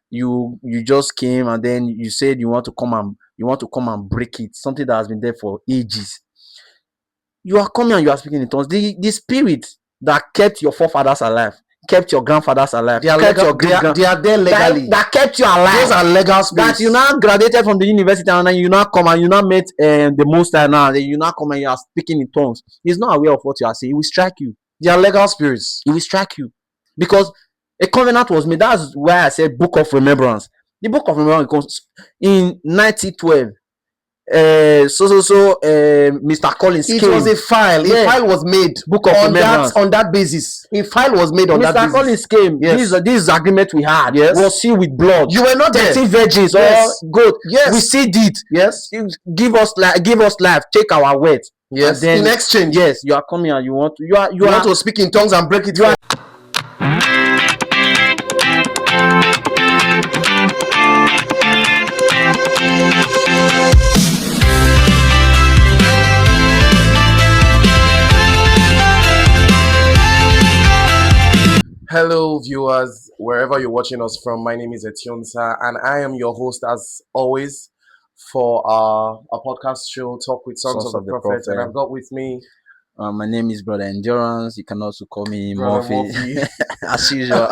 you just came and then you said you want to come and break it, something that has been there for ages. You are coming and you are speaking in tongues. The spirit that kept your forefathers alive, kept your grandfathers alive, They are kept legal. your They are, they are there legally. that kept you alive. Those are legal That spirits. you now graduated from the university and then you now come and you now met the Most High now. Then you now come and you are speaking in tongues. He's not aware of what you are saying. He will strike you. They are legal spirits. He will strike you because a covenant was made. That's why I said Book of Remembrance. The Book of Remembrance comes in 1912. Mr. Collins It came. was a file. A Yeah. file was made Book of on Remembrance. that basis. A file was made on that Mr. basis. Collins came. Yes. This agreement we had Yes. was sealed with blood. You were not there. 13 virgins Yes. or goat. Yes. We sealed it. Yes. You give us life. Take our word. Yes. And then, in exchange, yes, you are coming and you want to speak in tongues and break it. Hello, viewers, wherever you're watching us from. My name is Etionsa, and I am your host, as always, for our podcast show, Talk with Sons of the Prophet. And I've got with me. My name is Brother Endurance. You can also call me Brother Murphy, as usual.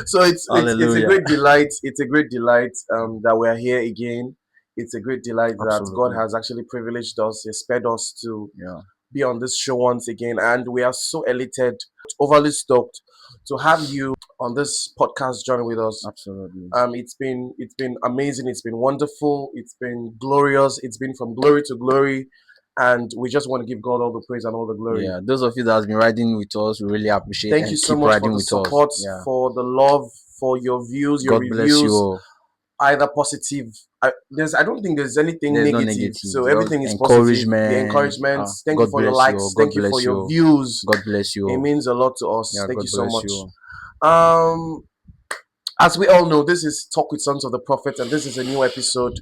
So it's a great delight. It's a great delight that we're here again. It's a great delight that God has actually privileged us, He spared us to be on this show once again, and we are so elated, overly stoked to have you on this podcast journey with us. Absolutely. It's been amazing. It's been wonderful. It's been glorious. It's been from glory to glory, and we just want to give God all the praise and all the glory. Yeah, those of you that has been riding with us, we really appreciate. Thank you so much for the support, for the love, for your views, your reviews. Bless you. Either positive. I don't think there's anything negative. No negative. So everything is encouragement. Positive. The encouragement. Thank you for your likes. Thank you for your views. God bless you. It means a lot to us. Yeah, Thank God you so much. You. As we all know, this is Talk with Sons of the Prophet, and this is a new episode.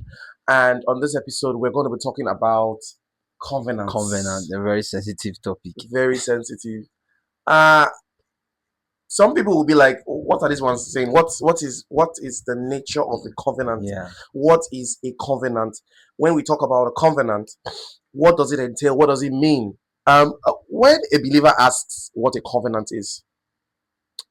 And on this episode, we're going to be talking about covenants. Covenant, a very sensitive topic. Very sensitive. Some people will be like, what are these ones saying? What is the nature of a covenant? Yeah. What is a covenant? When we talk about a covenant, what does it entail? What does it mean? When a believer asks what a covenant is,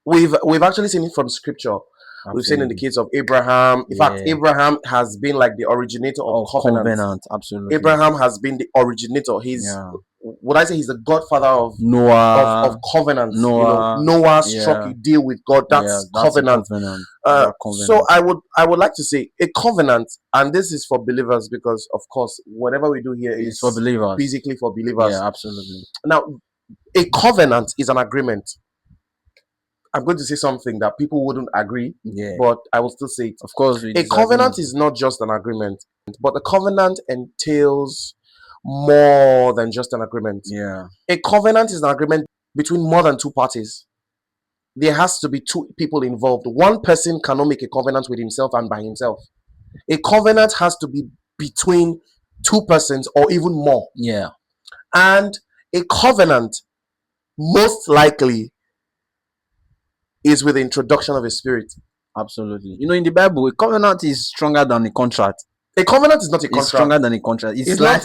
we've actually seen it from scripture. Absolutely. We've seen in the case of Abraham. In fact, Abraham has been like the originator of covenant. Absolutely. Abraham has been the originator. He's would I say he's the godfather of Noah, of covenants. Noah, Noah struck a deal with God. That's covenant. So I would like to say a covenant, and this is for believers because of course whatever we do here is for believers, physically for believers. Yeah, absolutely. Now, a covenant is an agreement. I'm going to say something that people wouldn't agree, but I will still say it. Of course, a covenant is not just an agreement, but a covenant entails more than just an agreement. Yeah. A covenant is an agreement between more than two parties. There has to be two people involved. One person cannot make a covenant with himself and by himself. A covenant has to be between two persons or even more. Yeah. And a covenant most likely is with the introduction of a spirit. Absolutely. In the Bible, a covenant is stronger than a contract. A covenant is not a contract. It's stronger than a contract. It's life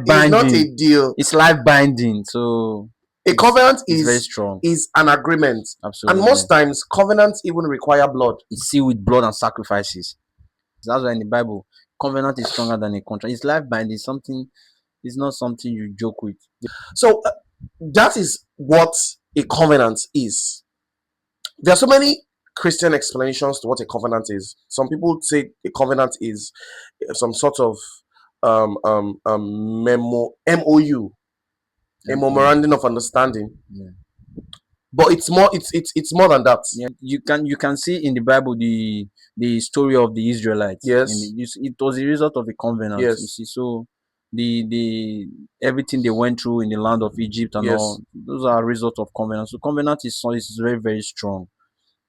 binding. It's not a deal. It's life binding. So a covenant is very strong. Is an agreement. Absolutely. And most times covenants even require blood. It's sealed with blood and sacrifices. That's why in the Bible, covenant is stronger than a contract. It's life binding. It's not something you joke with. So that is what a covenant is. There are so many Christian explanations to what a covenant is. Some people say a covenant is some sort of MOU, a memorandum of understanding. Yeah. But it's more. It's more than that. Yeah, you can see in the Bible the story of the Israelites. Yes, it was a result of a covenant. Yes, you see, so the everything they went through in the land of Egypt and all, those are a result of covenant. So covenant is very, very strong.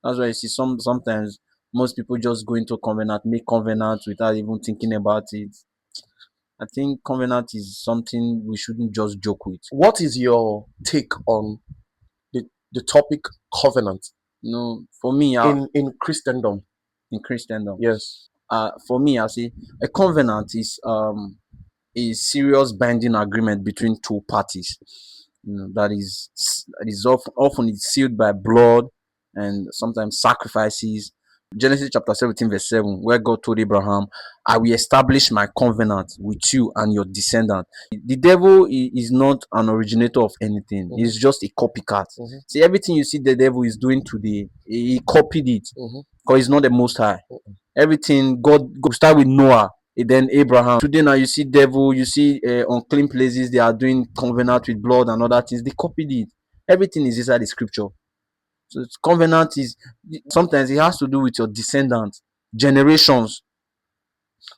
That's why you see sometimes most people just go into covenant, make covenant without even thinking about it. I think covenant is something we shouldn't just joke with. What is your take on the topic covenant? For me, in Christendom, in Christendom. Yes. For me, I see a covenant is a serious binding agreement between two parties. That is often it's sealed by blood and sometimes sacrifices. Genesis chapter 17 verse 7, where God told Abraham, I will establish my covenant with you and your descendant. The devil is not an originator of anything. He's just a copycat. See, everything you see the devil is doing today, he copied it, because he's not the most high. Everything God start with Noah, and then Abraham. Today now you see devil, you see unclean places, they are doing covenant with blood and other things. They copied it. Everything is inside the scripture. So covenant is sometimes it has to do with your descendants, generations.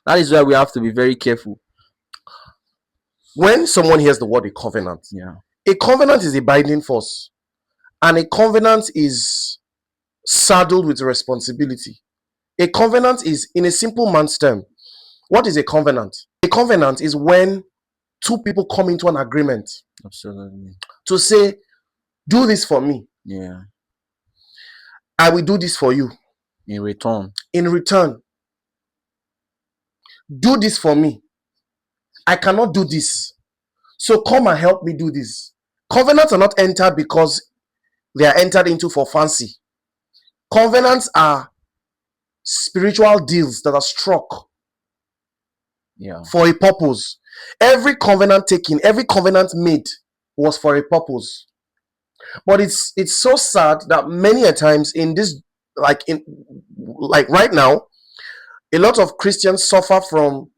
That is why we have to be very careful. When someone hears the word a covenant, a covenant is a binding force, and a covenant is saddled with responsibility. A covenant is, in a simple man's term, what is a covenant? A covenant is when two people come into an agreement. Absolutely. To say, do this for me. Yeah. I will do this for you. In return. In return. Do this for me. I cannot do this. So come and help me do this. Covenants are not entered because they are entered into for fancy. Covenants are spiritual deals that are struck for a purpose. Every covenant taken, every covenant made was for a purpose. But it's so sad that many a times in this, like right now, a lot of Christians suffer from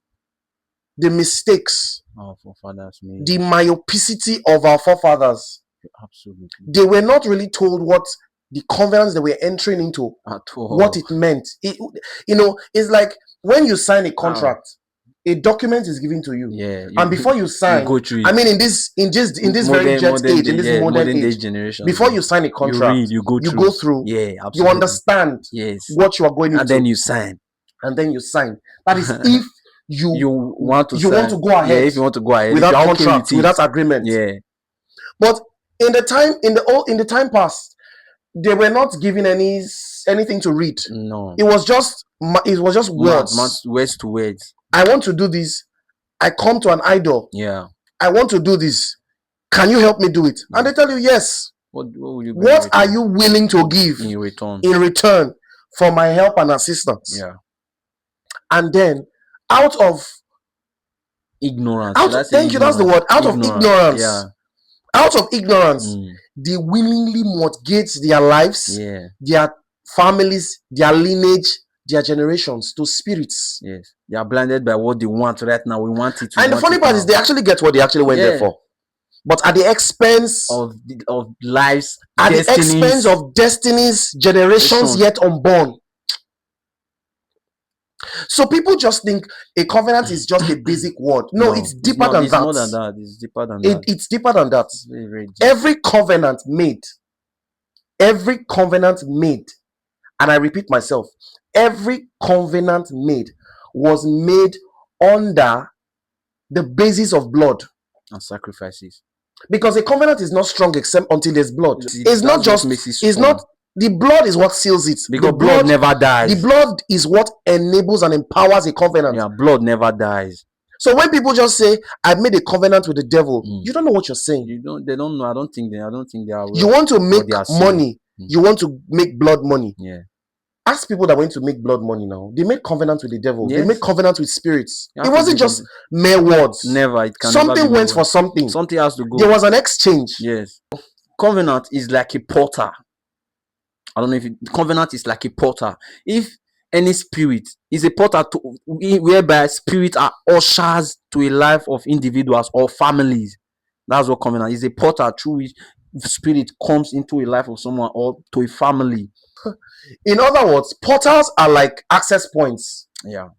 the mistakes, our forefathers made, the myopicity of our forefathers. Absolutely. They were not really told what the covenants they were entering into, what it meant. It's like when you sign a contract, a document is given to you. And before you sign, you go through it. I mean, in this very jet age, in this modern age generation, before you sign a contract, you go through. Yeah, absolutely. You understand what you are going into. And then you sign. That is if you want to go ahead. If you want to go ahead without contract, without agreement. But in the time past, they were not given anything to read. No. It was just words. Words to words. I want to do this. I come to an idol. Yeah. I want to do this. Can you help me do it? And they tell you yes. What will you do? What are you willing to give in return? In return for my help and assistance? Yeah. And then out of ignorance. Thank you. That's the word. Out of ignorance. Yeah. Out of ignorance, they willingly mortgage their lives, their families, their lineage, their generations to spirits. Yes. They are blinded by what they want right now. We want it. And the funny part is they actually get what they actually went there for. But at the expense of lives, at the expense of destinies, generations yet unborn. So people just think a covenant is just a basic word. No, it's deeper than that. It's more than that. It's deeper than that. It's deeper than that. It's very, very deep. Every covenant made, and I repeat myself, every covenant made was made under the basis of blood and sacrifices. Because a covenant is not strong except until there's blood. It's not just. It's not. The blood is what seals it. Because blood never dies. The blood is what enables and empowers a covenant. Yeah, blood never dies. So when people just say, "I made a covenant with the devil," you don't know what you're saying. They don't know. I don't think they are. You want to make money. You want to make blood money. Yeah. Ask people that went to make blood money now. They made covenants with the devil. Yes. They made covenants with spirits. It wasn't just mere words. Never. It can something never be went for something. Something has to go. There was an exchange. Yes. Covenant is like a porter. I don't know if covenant is like a porter. If any spirit is a porter whereby spirits are ushers to a life of individuals or families. That's what covenant is. A porter through which spirit comes into a life of someone or to a family. In other words, portals are like access points. Yeah.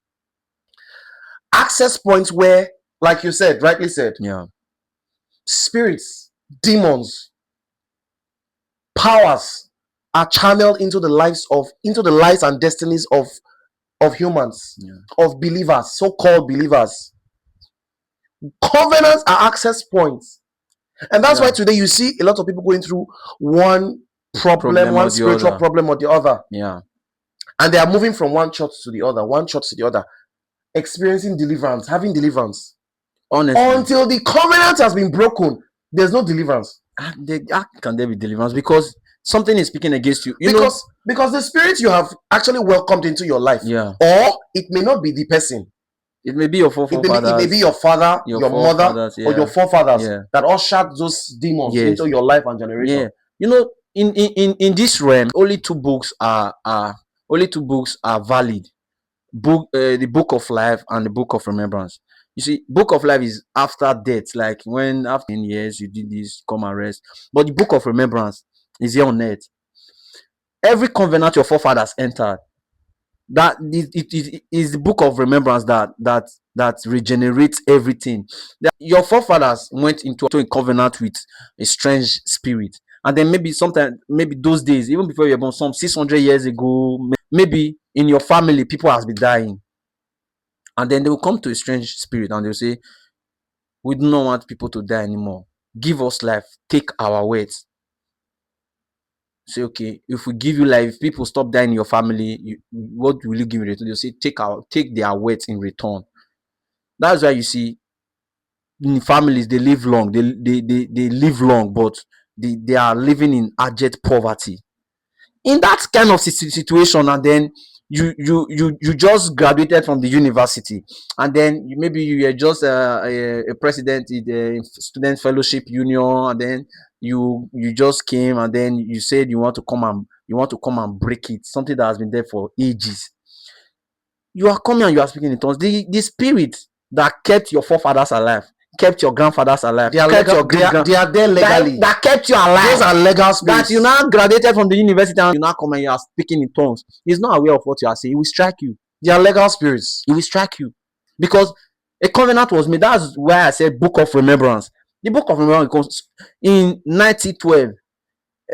Access points where, like you said, rightly said, spirits, demons, powers are channeled into the lives and destinies of humans, of believers, so-called believers. Covenants are access points. And that's why today you see a lot of people going through one problem, one spiritual problem or the other. Yeah. and they are moving from one church to the other, one church to the other, experiencing deliverance, having deliverance. Honestly, Until the covenant has been broken, there's no deliverance. how can there be deliverance? Because something is speaking against you. Because the spirit you have actually welcomed into your life, Yeah. or it may not be the person. It may be your forefathers. It may be your father, your mother, yeah, or your forefathers yeah, that ushered those demons Yes. into your life and generation. Yeah. You know, in this realm, only two books are valid. The book of life and the book of remembrance. You see, book of life is after death, like when after 10 years you did this, come and rest. But the book of remembrance is here on earth. Every covenant your forefathers entered, that it is the book of remembrance that regenerates everything. That your forefathers went into a covenant with a strange spirit, and then maybe those days, even before you were born, some 600 years ago, maybe in your family people has been dying, and then they will come to a strange spirit and they'll say, we do not want people to die anymore, give us life, take our words. Say, okay, if we give you life, if people stop dying in your family, what will you give in return? They'll say, take their words in return. That's why you see in families they live long, they live long, but they are living in abject poverty. In that kind of situation, and then you just graduated from the university, and then maybe you are just a president in the student fellowship union, and then you just came, and then you said you want to come and break it, something that has been there for ages. You are coming and you are speaking in tongues. The spirit that kept your forefathers alive, kept your grandfathers alive, they are there legally. That kept you alive. Those are legal spirits. That you now graduated from the university and you now come and you are speaking in tongues. He's not aware of what you are saying. He will strike you. They are legal spirits. He will strike you. Because a covenant was made. That's why I said book of remembrance. The book of remembrance comes in 1912.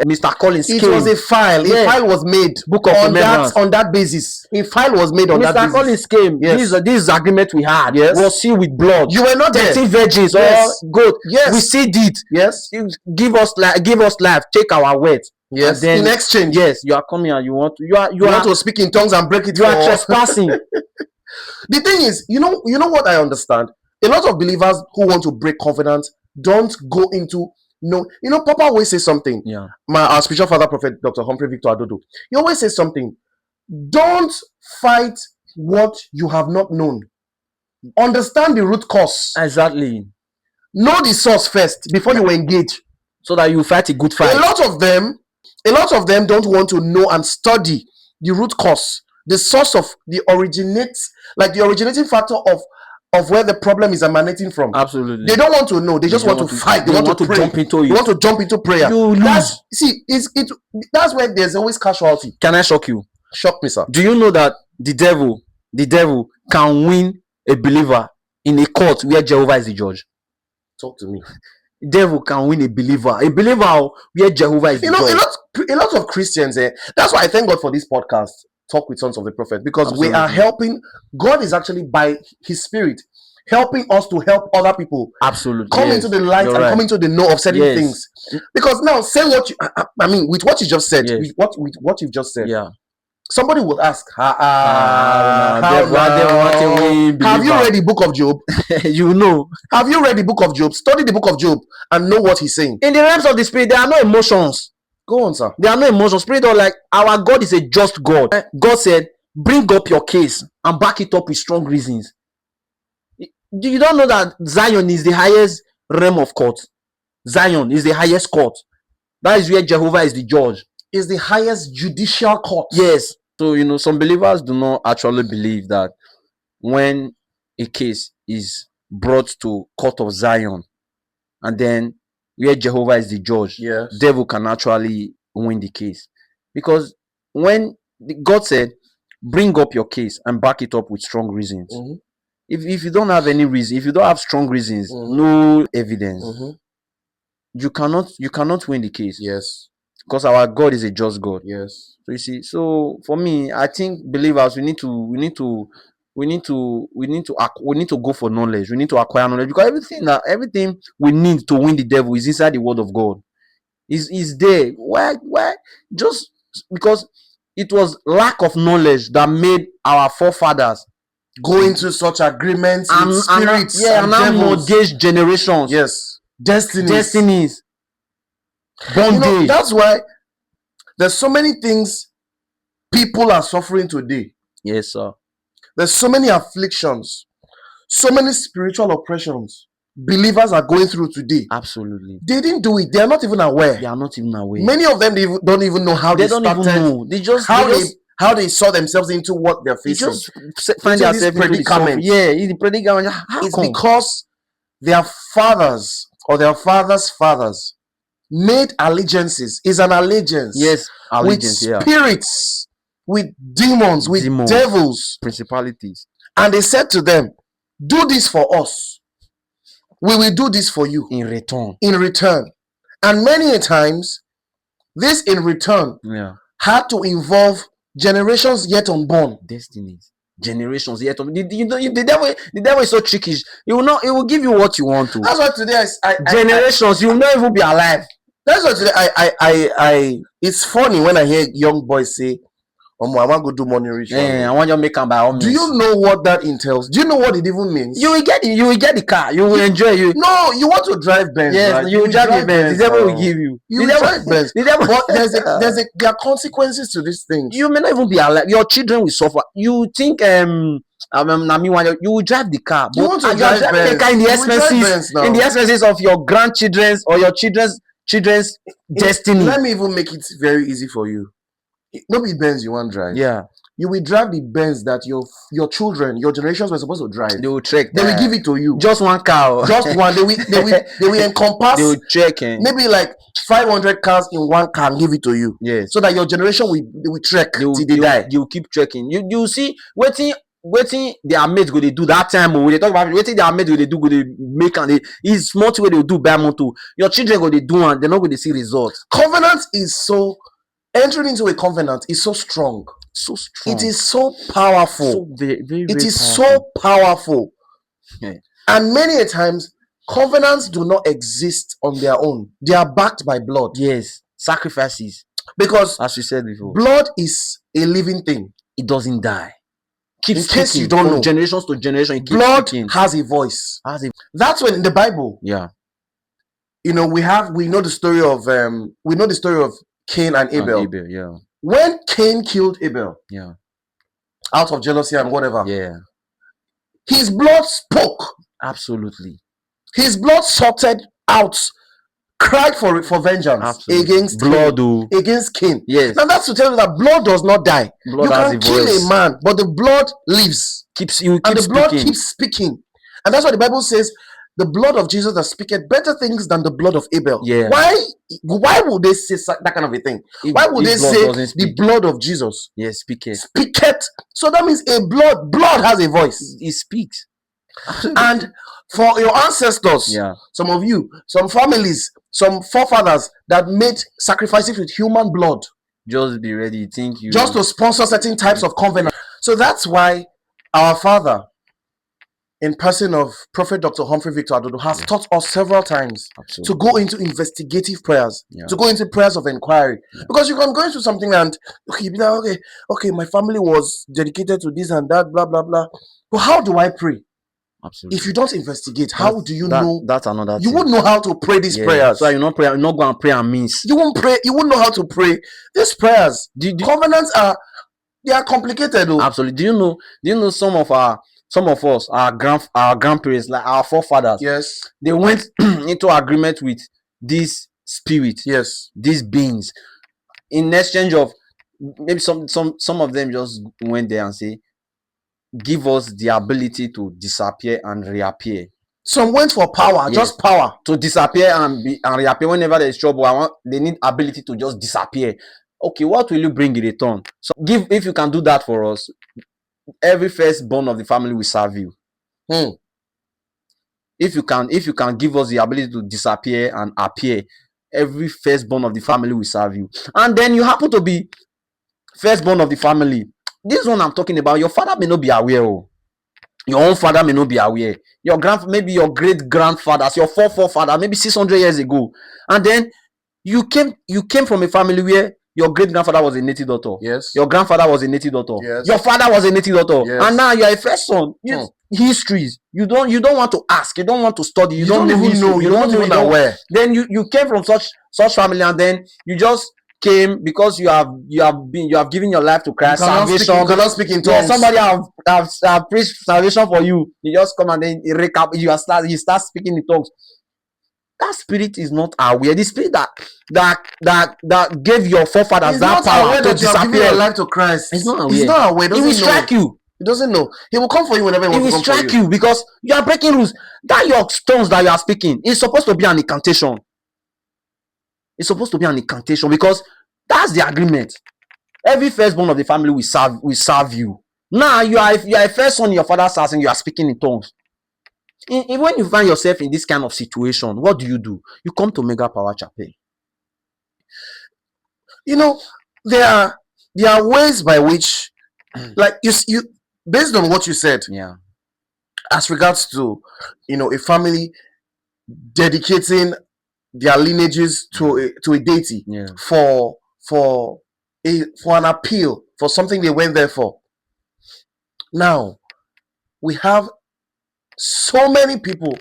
Mr. Collins it came. Was a file. Yeah. A file was made book of remembrance. On that basis. A file was made on Mr. that basis. Mr. Collins came. Yes. This agreement we had was sealed with blood. You were not there. 13 virgins. Yes. Good. Yes. We sealed it. Yes. Give us life. Take our words. Yes. Then, in exchange. Yes. You are coming and you want to speak in tongues and break it. You are trespassing. The thing is, you know what I understand? A lot of believers who want to break covenant don't go into Papa always says something. Yeah. Our spiritual father, Prophet Dr. Humphrey Victor Adodo, he always says something. Don't fight what you have not known. Understand the root cause. Exactly. Know the source first before you engage, so that you fight a good fight. A lot of them don't want to know and study the root cause, the source of the originating factor of where the problem is emanating from. Absolutely. They don't want to know. They just want to fight. They want to pray. Jump into it. They want to jump into prayer. You lose. That's where there's always casualty. Can I shock you? Shock me, sir. Do you know that the devil can win a believer in a court where Jehovah is the judge? Talk to me. The devil can win a believer where Jehovah is the judge. A lot of Christians, that's why I thank God for this podcast, Talk with Sons of the Prophet, because Absolutely. We are helping. God is actually by His Spirit helping us to help other people. Absolutely. Come into the light and come into the know of certain things. Because now, say what you, with what you just said, with what you've just said. Yeah. Somebody will ask, have you read the book of Job? Have you read the book of Job? Study the book of Job and know what he's saying. In the realms of the spirit, there are no emotions. Go on, sir. There are no emotions. Spirit are like, our God is a just God. God said, bring up your case and back it up with strong reasons. You don't know that Zion is the highest realm of court. Zion is the highest court. That is where Jehovah is the judge. Is the highest judicial court. Yes. So, some believers do not actually believe that when a case is brought to court of Zion, and then where Jehovah is the judge, devil can actually win the case. Because when God said, bring up your case and back it up with strong reasons. Mm-hmm. If you don't have any reason, if you don't have strong reasons, no evidence, you cannot win the case. Yes. Because our God is a just God. Yes. So you see, so for me, I think believers we need to go for knowledge. We need to acquire knowledge, because everything we need to win the devil is inside the word of God. Is there. Why? Just because it was lack of knowledge that made our forefathers go into such agreements with spirits and now devils. mortgage generations. Yes, destinies, bondage. That's why there's so many things people are suffering today. Yes, sir. There's so many afflictions, so many spiritual oppressions believers are going through today. Absolutely. They didn't do it. They are not even aware. They are not even aware. Many of them don't even know how they don't started. Even know. They just how they saw themselves into what they're facing. They just find themselves in predicament. Yeah, in the predicament. It's because their fathers or their fathers' fathers made allegiances. Is an allegiance. Yes, allegiance, with spirits, with demons, with devils, principalities. And they said to them, "Do this for us. We will do this for you in return." In return. And many times, this in return had to involve generations yet unborn. Destinies. Generations yet unborn. The devil is so tricky. It will give you what you want to. That's why today generations, you will not even be alive. That's why today it's funny when I hear young boys say, I want to go do money ritual. I want you to make them by all means. Do you know what that entails? Do you know what it even means? You will get the car. You will enjoy you. No, you want to drive Benz. Yes, right? you will drive Benz. The devil will give you. You will drive Benz. But there are consequences to these things. You may not even be alive. Your children will suffer. You think you will drive the car. You want to drive Benz. In the expenses of your grandchildren's or your children's destiny. Let me even make it very easy for you. Nobody Benz you want to drive. Yeah. You will drive the Benz that your children, your generations were supposed to drive. They will check. They will give it to you. Just one car. Just one. They will encompass. They will check. Maybe like 500 cars in one car and give it to you. Yes. So that your generation will trek till they die. You keep checking. You see waiting their mates go they do that time when they talk about waiting their mates go they do go they make and it's small way they do by moto. Your children go they do and they're not going to see results. Covenant is so. Entering into a covenant is so strong. So strong. It is so powerful. So very, very, it is powerful. So powerful. Yeah. And many a times, covenants do not exist on their own. They are backed by blood. Yes. Sacrifices. Because, as we said before, blood is a living thing. It doesn't die. In case you don't know. Generations to generation. Blood has a voice. That's when in the Bible. Yeah. We know the story of Cain and Abel. Yeah. When Cain killed Abel, out of jealousy and whatever, his blood spoke. Absolutely. His blood sorted out, cried for vengeance. Absolutely. Against blood, Cain. Against Cain. Yes. Now that's to tell you that blood does not die. Blood you can kill a man, but the blood lives. And the blood keeps speaking. And that's why the Bible says, the blood of Jesus that speaketh better things than the blood of Abel. Yeah. Why would they say that kind of a thing? Why would they say the blood of Jesus? Yes, speaketh. Speaketh. So that means blood has a voice. It speaks. And for your ancestors, some of you, some families, some forefathers that made sacrifices with human blood. Just be ready. Just to sponsor certain types of covenant. So that's why our Father, in person of Prophet Dr. Humphrey Victor Adodo, has taught us several times to go into investigative prayers, to go into prayers of inquiry. Because you can go into something and be like, okay, my family was dedicated to this and that, blah, blah, blah. But how do I pray? Absolutely. If you don't investigate, how do you know? That's another thing. You wouldn't know how to pray these prayers. So you're not going to pray and miss. You won't pray. You wouldn't know how to pray these prayers. Covenants are complicated. Though. Absolutely. Do you know some of us, our grandparents, like our forefathers, yes, they went into agreement with this spirit, yes, these beings, in exchange of maybe some of them just went there and say, give us the ability to disappear and reappear. Some went for power, just power to disappear and reappear whenever there is trouble. They need ability to just disappear. Okay, what will you bring in return? So if you can do that for us, every firstborn of the family will serve you. If you can give us the ability to disappear and appear, every firstborn of the family will serve you. And then you happen to be firstborn of the family. This one I'm talking about, your father may not be aware. Your own father may not be aware. Maybe your great grandfathers, your forefather, maybe 600 years ago. And then you came from a family where Your great grandfather was a native doctor. Yes. Your grandfather was a native doctor. Yes. Your father was a native doctor. Yes. And now you are a first son. Histories. You don't want to ask. You don't want to study. You don't even know. You don't even know where. Then you came from such family, and then you just came because you have given your life to Christ. Salvation. You cannot speak in tongues. Somebody have preached salvation for you. You just come and then you start speaking in tongues. That spirit is not aware. The spirit that gave your forefathers that power to disappear your life to Christ. It's not aware. He's not aware. He will strike you. He doesn't know. He will come for you whenever he wants to come for you. He will strike you because you are breaking rules. That your stones that you are speaking is supposed to be an incantation. It's supposed to be an incantation because that's the agreement. Every firstborn of the family will serve you. Now you are a first son in your father's house and you are speaking in tongues. When you find yourself in this kind of situation, what do? You come to Mega Power Chapel. You know, there are ways by which, like you based on what you said, as regards to a family dedicating their lineages to a deity for an appeal, for something they went there for. Now we have so many people,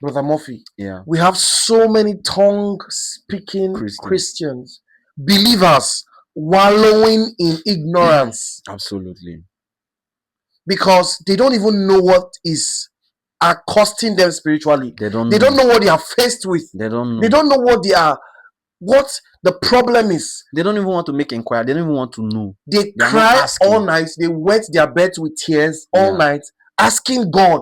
Brother Murphy. We have so many tongue-speaking Christians, believers, wallowing in ignorance. Absolutely. Because they don't even know what is accosting them spiritually. They don't know what they are faced with. They don't know what the problem is. They don't even want to make inquiry. They don't even want to know. They cry all night. They wet their beds with tears all night, asking God.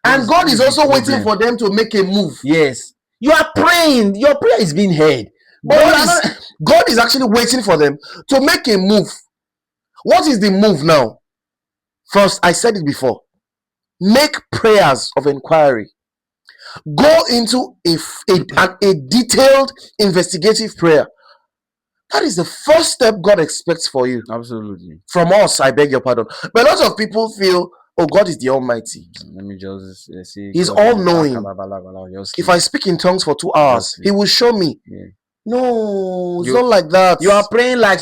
And God is also waiting for them to make a move. Yes. You are praying. Your prayer is being heard. God is actually waiting for them to make a move. What is the move now? First, I said it before. Make prayers of inquiry. Go into a detailed investigative prayer. That is the first step God expects for you. Absolutely. From us, I beg your pardon. But a lot of people feel, oh, God is the Almighty. Let me just see. He's all-knowing. If I speak in tongues for 2 hours, He will show me. No, it's not like that. You are praying like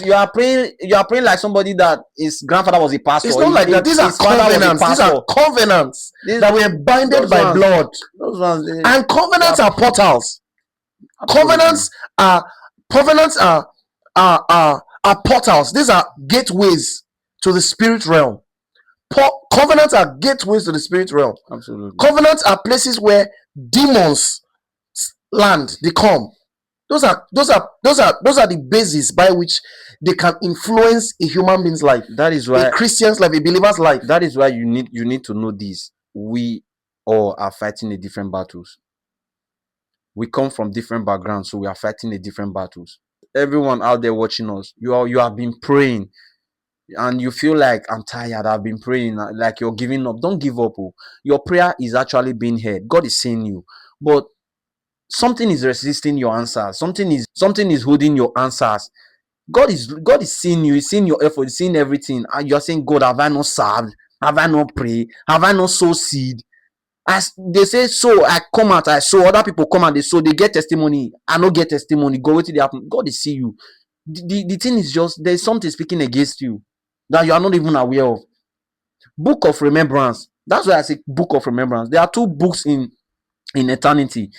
somebody that his grandfather was a pastor. It's not like that. These are covenants. These are covenants that were binded by blood. And covenants are portals. Covenants are portals. These are gateways to the spirit realm. Covenants are gateways to the spirit realm. Absolutely. Covenants are places where demons land. They come. Those are the basis by which they can influence a human being's life. That is why a Christian's life, a believer's life. That is why you need to know this. We all are fighting the different battles. We come from different backgrounds, so we are fighting the different battles. Everyone out there watching us, you have been praying, and you feel like, I'm tired, I've been praying, like you're giving up. Don't give up. Your prayer is actually being heard. God is seeing you, but something is resisting your answers. Something is holding your answers. God is seeing you. He's seeing your effort. He's seeing everything. And you're saying, God, have I not served? Have I not prayed? Have I not sowed seed? As they say, so I come out, I sow. Other people come and they sow. They get testimony. I don't get testimony. Go wait till they happen. God is seeing you. The thing is just, there's something speaking against you that you are not even aware of. Book of remembrance. That's why I say book of remembrance. There are 2 books in eternity.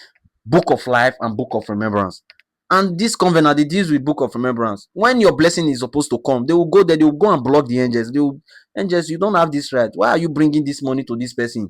Book of life and book of remembrance. And this covenant, it deals with book of remembrance. When your blessing is supposed to come, they will go there, they will go and block the angels. Angels, you don't have this right. Why are you bringing this money to this person?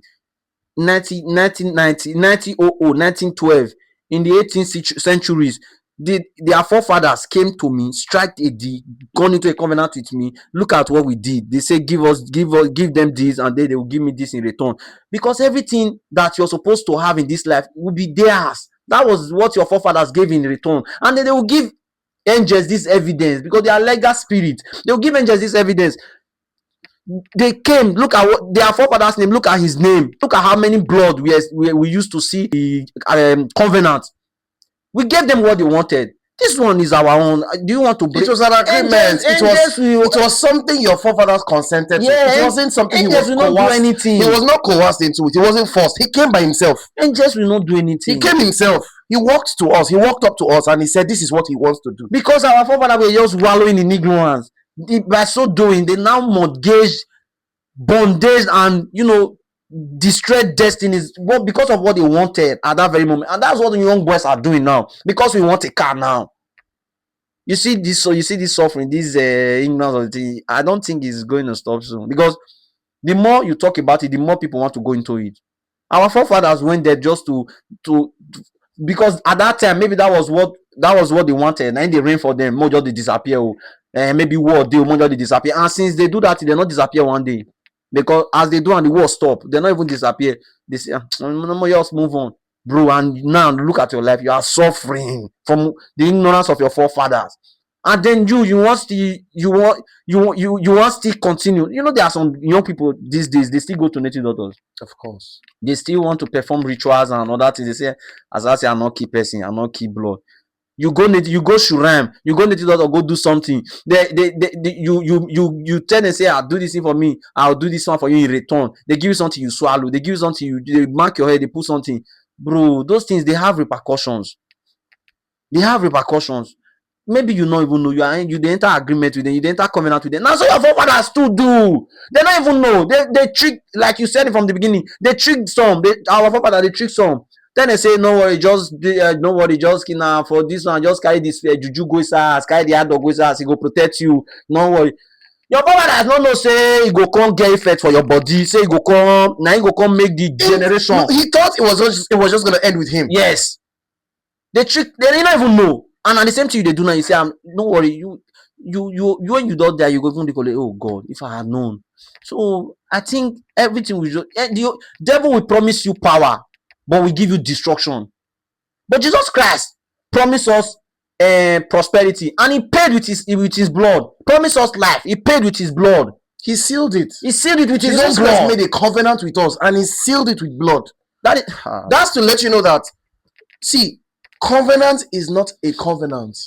1912, in the 18th centuries, their forefathers came to me, struck a deed, gone into a covenant with me. Look at what we did. They say, give them this, and they will give me this in return. Because everything that you're supposed to have in this life will be theirs. That was what your forefathers gave in return. And then they will give angels this evidence because they are legal spirits. They will give angels this evidence. They came, look at what their forefathers' name, look at his name, look at how many blood we used to see the covenant. We gave them what they wanted. This one is our own. Do you want to break? It was an agreement. It was something your forefathers consented to. It wasn't something he was not do anything. He was not coerced into it. He wasn't forced. He came by himself. Angels will not do anything. He came himself. He walked to us. He walked up to us and he said, "This is what he wants to do." Because our forefathers were just wallowing in ignorance. By so doing, they now mortgage bondage and distressed destinies, because of what they wanted at that very moment. And that's what the young boys are doing now, because we want a car now. You see this, so you see this suffering, this ignorance of the thing. I don't think it's going to stop soon, because the more you talk about it, the more people want to go into it. Our forefathers went there just to because at that time maybe that was what they wanted, and they rain for them, more just they disappear. Maybe war they more just they disappear, and since they do that, they not disappear one day, because as they do and the war stop, they not even disappear. They say, no more, just move on, bro. And now look at your life, you are suffering from the ignorance of your forefathers, and then you want still continue. There are some young people these days, they still go to native doctors. Of course, they still want to perform rituals and other things. They say, as I say, I'm not keep person, I'm not keep blood. You go shrine, you go native doctor, go do something. You tell them, say, I'll do this thing for me, I'll do this one for you in return. They give you something, you swallow. They give you something, they mark your head, they put something. Bro, those things, they have repercussions. Maybe you don't even know. You dey enter agreement with them, you dey enter covenant with them. Now, so your forefathers still do. They don't even know. They trick, like you said it from the beginning. They trick some. Our forefathers, they trick some. Then they say, no worry, just for this one, just carry this juju go inside, carry the hard dog go inside, he go protect you. No worry. Your forefathers no know say he go come get effect for your body. Say he go come make the generation. He thought it was just gonna end with him. Yes. They trick. They don't even know. And at the same time they do now, you say, don't worry, you when you don't die, you go to call it, oh God, if I had known. So I think everything the devil will promise you power, but we give you destruction. But Jesus Christ promised us prosperity, and he paid with his blood. Promised us life, he paid with his blood. He sealed it. He sealed it with his own Jesus blood. Christ made a covenant with us, and he sealed it with blood. That's to let you know that, see, covenant is not a covenant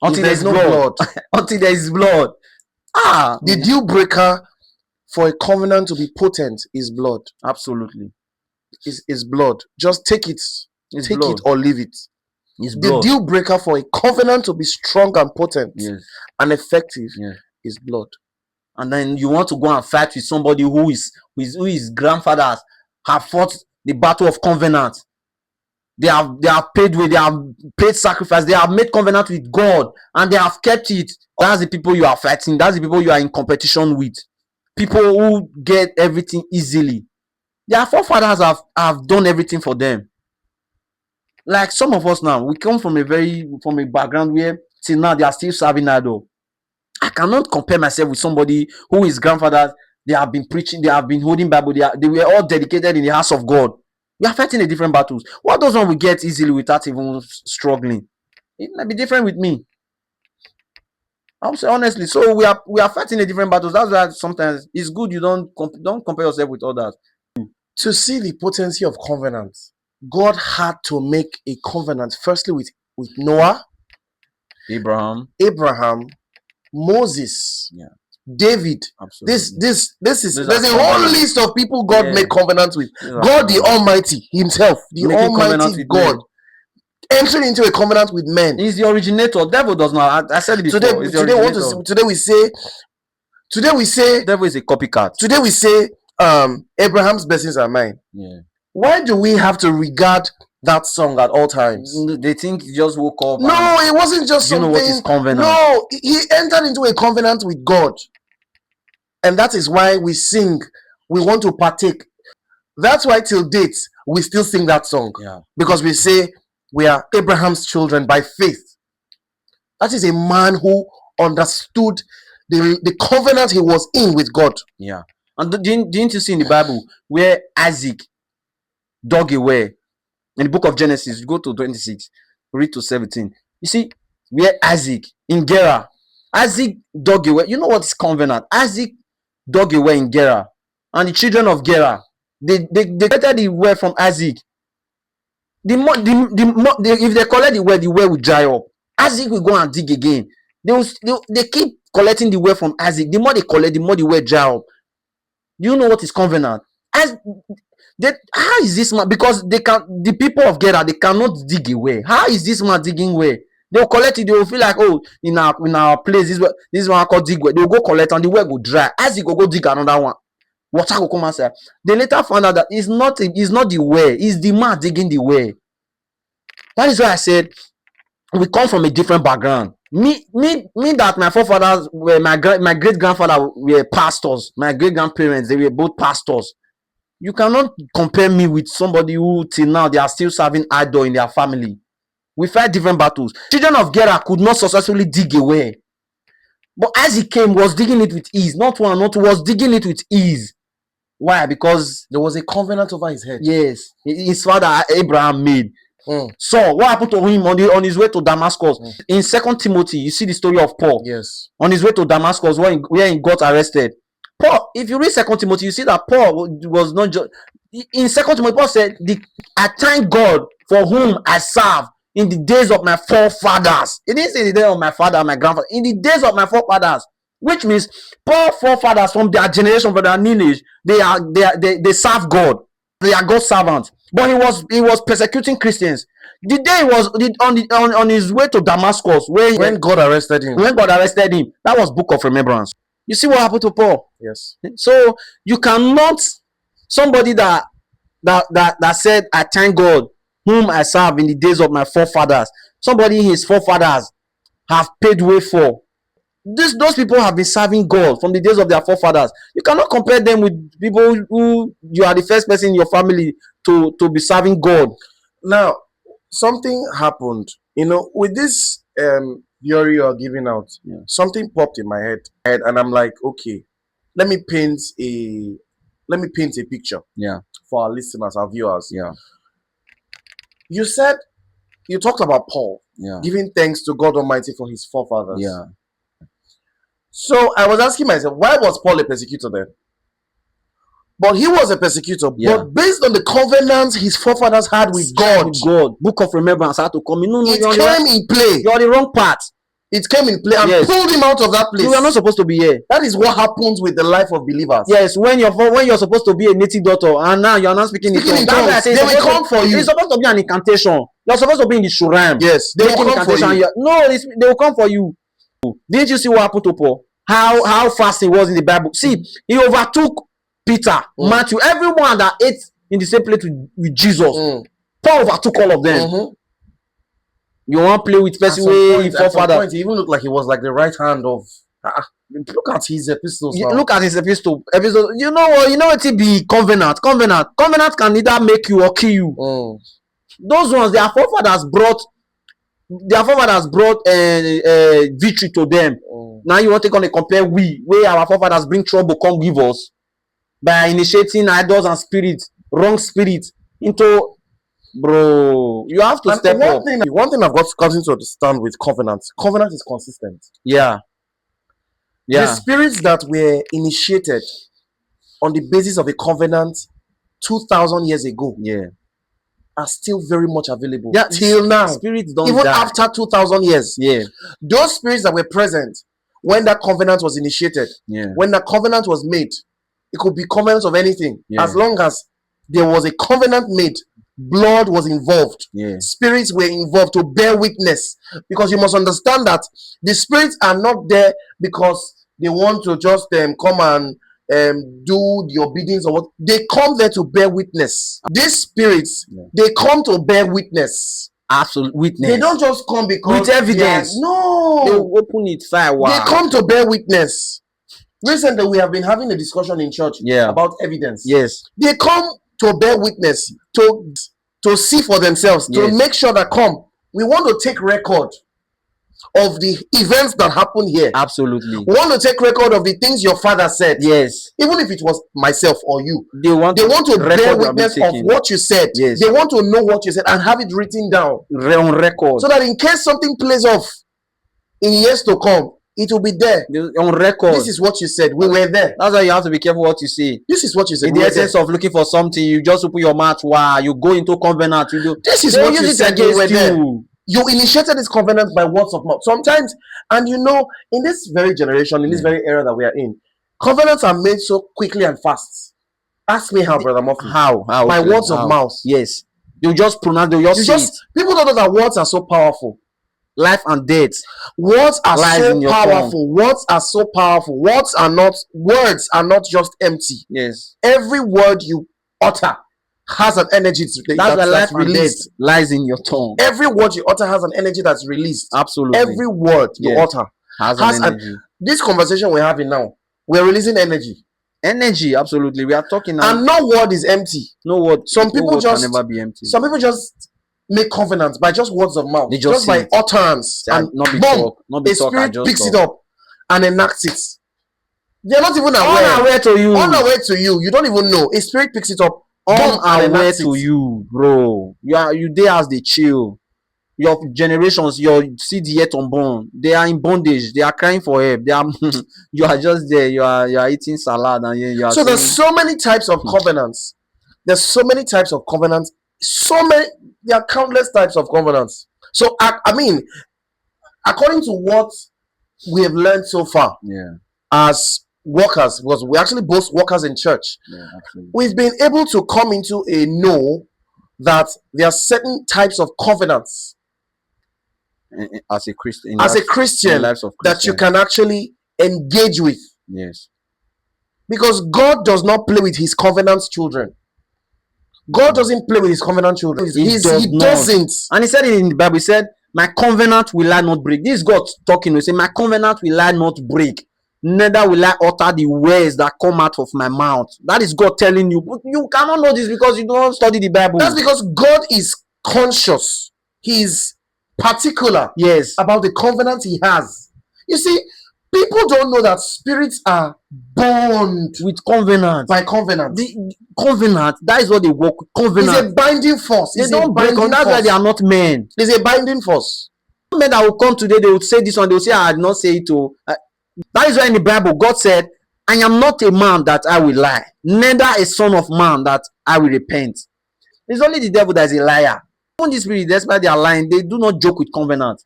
until there is no blood. Until there is blood. The deal breaker for a covenant to be potent is blood. Absolutely. Is blood. Just take it. Take it or leave it. The deal breaker for a covenant to be strong and potent and effective is blood. And then you want to go and fight with somebody who his grandfathers have fought the battle of covenant. They have paid way, they have paid sacrifice, they have made covenant with God, and they have kept it. That's the people you are fighting. That's the people you are in competition with. People who get everything easily. Their forefathers have done everything for them. Like some of us now, we come from a background where till now they are still serving idol. I cannot compare myself with somebody who his grandfathers, they have been preaching, they have been holding Bible, they were all dedicated in the house of God. We are fighting the different battles. What does one we get easily without even struggling? It might be different with me. I'll say honestly. So we are fighting the different battles. That's why sometimes it's good you don't compare yourself with others. To see the potency of covenant, God had to make a covenant firstly with Noah, Abraham, Moses, David. Absolutely. This is there's a whole list of people God made covenant with. God the Almighty himself, the Almighty God, entering into a covenant with men. He's the originator. Devil does not. I said it before. Today we say devil is a copycat. Today we say Abraham's blessings are mine. Why do we have to regard that song at all times? They think he just woke up. No, it wasn't just something. You know what is covenant? No, he entered into a covenant with God. And that is why we sing. We want to partake. That's why till date, we still sing that song. Because we say we are Abraham's children by faith. That is a man who understood the covenant he was in with God. And didn't you see in the Bible where Isaac dug away? In the book of Genesis, you go to 26, read to 17. You see where Isaac in Gerar, Isaac dug away. You know what is covenant? Isaac dug away in Gerar, and the children of Gerar, they collected the well from Isaac. If they collect the well will dry up. Isaac will go and dig again. They keep collecting the well from Isaac. The more they collect, the more the well dry up. Do you know what is covenant? How is this man? Because the people of Gera, they cannot dig away. How is this man digging away? They'll collect it. They will feel like, oh, in our place, this one called dig well. They'll go collect and the well go dry. As you go dig another one, water will come outside. They later found out that it's not the well, it's the man digging the well. That is why I said we come from a different background. Me that my forefathers were my great grandfather were pastors. My great grandparents, they were both pastors. You cannot compare me with somebody who till now they are still serving idol in their family. We fight different battles. Children of Gera could not successfully dig away. But as he came, was digging it with ease. Not one, not two, was digging it with ease. Why? Because there was a covenant over his head. Yes. His father Abraham made. So what happened to him on his way to Damascus? In 2 Timothy, you see the story of Paul. Yes. On his way to Damascus, where he got arrested. Paul, if you read 2 Timothy, you see that Paul was not just in 2 Timothy. Paul said, I thank God for whom I serve in the days of my forefathers. It didn't say the day of my father and my grandfather. In the days of my forefathers, which means Paul's forefathers from their generation, from their lineage, they serve God. They are God's servants. But he was persecuting Christians. The day he was on his way to Damascus, when God arrested him. When God arrested him, that was Book of Remembrance. You see what happened to Paul? Yes. So you cannot, somebody that said, I thank God whom I serve in the days of my forefathers. Somebody his forefathers have paid way for. Those people have been serving God from the days of their forefathers. You cannot compare them with people who you are the first person in your family to be serving God. Now, something happened, with this theory you're giving out. Yeah. Something popped in my head, and I'm like, okay, let me paint a picture. Yeah. For our listeners, our viewers. Yeah. You talked about Paul. Yeah. Giving thanks to God Almighty for his forefathers. Yeah. So I was asking myself, why was Paul a persecutor then? But he was a persecutor, but based on the covenant his forefathers had with God. Book of Remembrance had to come in. No, it came in play. You're the wrong part. It came in play and pulled him out of that place. You are not supposed to be here. That is what happens with the life of believers. Yes, when you're supposed to be a native doctor and now you're not speaking in tongues. They will come for you. It's supposed to be an incantation. You're supposed to be in the shuram. Yes, they will come for you. No, they will come for you. Didn't you see what happened to Paul? How fast he was in the Bible. See, he overtook Peter, Matthew, everyone that ate in the same plate with Jesus. Paul overtook all of them. You want to play with person way forefather. He even looked like he was like the right hand of. Look at his epistles. Look at his epistle. You know what? You know what it be covenant. Covenant can either make you or kill you. Those ones, their forefathers brought victory to them. Now you want to compare where our forefathers bring trouble, come give us by initiating idols and spirits, wrong spirits into. Bro, you have to step up. One thing I've gotten to understand with covenant is consistent. Yeah. The spirits that were initiated on the basis of a covenant 2,000 years ago are still very much available till now. Spirits don't even die. After 2,000 years. Yeah. Those spirits that were present when that covenant was initiated, when that covenant was made, it could be covenants of anything. As long as there was a covenant made, blood was involved. Spirits were involved to bear witness. Because you must understand that the spirits are not there because they want to just come and do the obedience or what. They come there to bear witness. These spirits, they come to bear witness. Absolute witness. They don't just come because with evidence. No. They open it fire. Wow. They come to bear witness. Recently, we have been having a discussion in church about evidence. Yes. They come to bear witness, to see for themselves, to make sure that we want to take record of the events that happen here. Absolutely. We want to take record of the things your father said. Yes. Even if it was myself or you. They want to bear witness of what you said. Yes. They want to know what you said and have it written down. On record. So that in case something plays off in years to come, it will be there. On record. This is what you said. We were there. That's why you have to be careful what you say. This is what you said. In the essence of looking for something, you just open your mouth. Wow, you go into covenant. You do. This is what you said. We were there. You initiated this covenant by words of mouth. Sometimes, and in this very generation, in this very era that we are in, covenants are made so quickly and fast. Ask me how, Brother Murphy. How? By Okay, words of how? mouth. Yes. You just pronounce. You just You say just it. people don't know that words are so powerful. Life and death. Words are Lies so in your powerful. Words are so powerful. Words are not just empty. Yes. Every word you utter has an energy That's why life that's and death released. lies in your tongue. Every word you utter has an energy that's released. Absolutely. Every word you Yes. utter Has has an energy. this conversation we're having now, we're releasing energy. Energy, absolutely. We are talking now. And no word is empty. No word. Some people word just can never be empty. Some people just make covenants by just words of mouth, They just say by it. utterance, and not be boom, talk. Not be the talk. spirit picks it up and enacts it. They're not even aware. Unaware to you. Unaware to you. You don't even know. A spirit picks it up. Unaware to you, bro. You there as they chill. Your generations, your seed yet unborn, they are in bondage. They are crying for help. They are. You are just there. You are eating salad and you are. So there's so many types of covenants. There's so many types of covenants. There are countless types of covenants. So I mean, according to what we have learned so far, as workers, because we actually both workers in church, we've been able to come into a know that there are certain types of covenants as a Christian, that you can actually engage with. Yes. Because God does not play with his covenant children. God doesn't play with his covenant children. He doesn't. And he said it in the Bible. He said, my covenant will I not break. This is God talking. He said, my covenant will I not break. Neither will I utter the words that come out of my mouth. That is God telling you. But you cannot know this because you don't study the Bible. That's because God is conscious. He's particular about the covenant he has. You see, people don't know that spirits are bound with covenant. By covenant. The covenant, that is what they work with. Covenant. It's a binding force. They don't break on. That's why they are not men. It's a binding force. Men that will come today, they will say this one, they will say, I did not say it to. That is why in the Bible, God said, I am not a man that I will lie, neither a son of man that I will repent. It's only the devil that is a liar. Even the spirit, despite they are lying, they do not joke with covenant.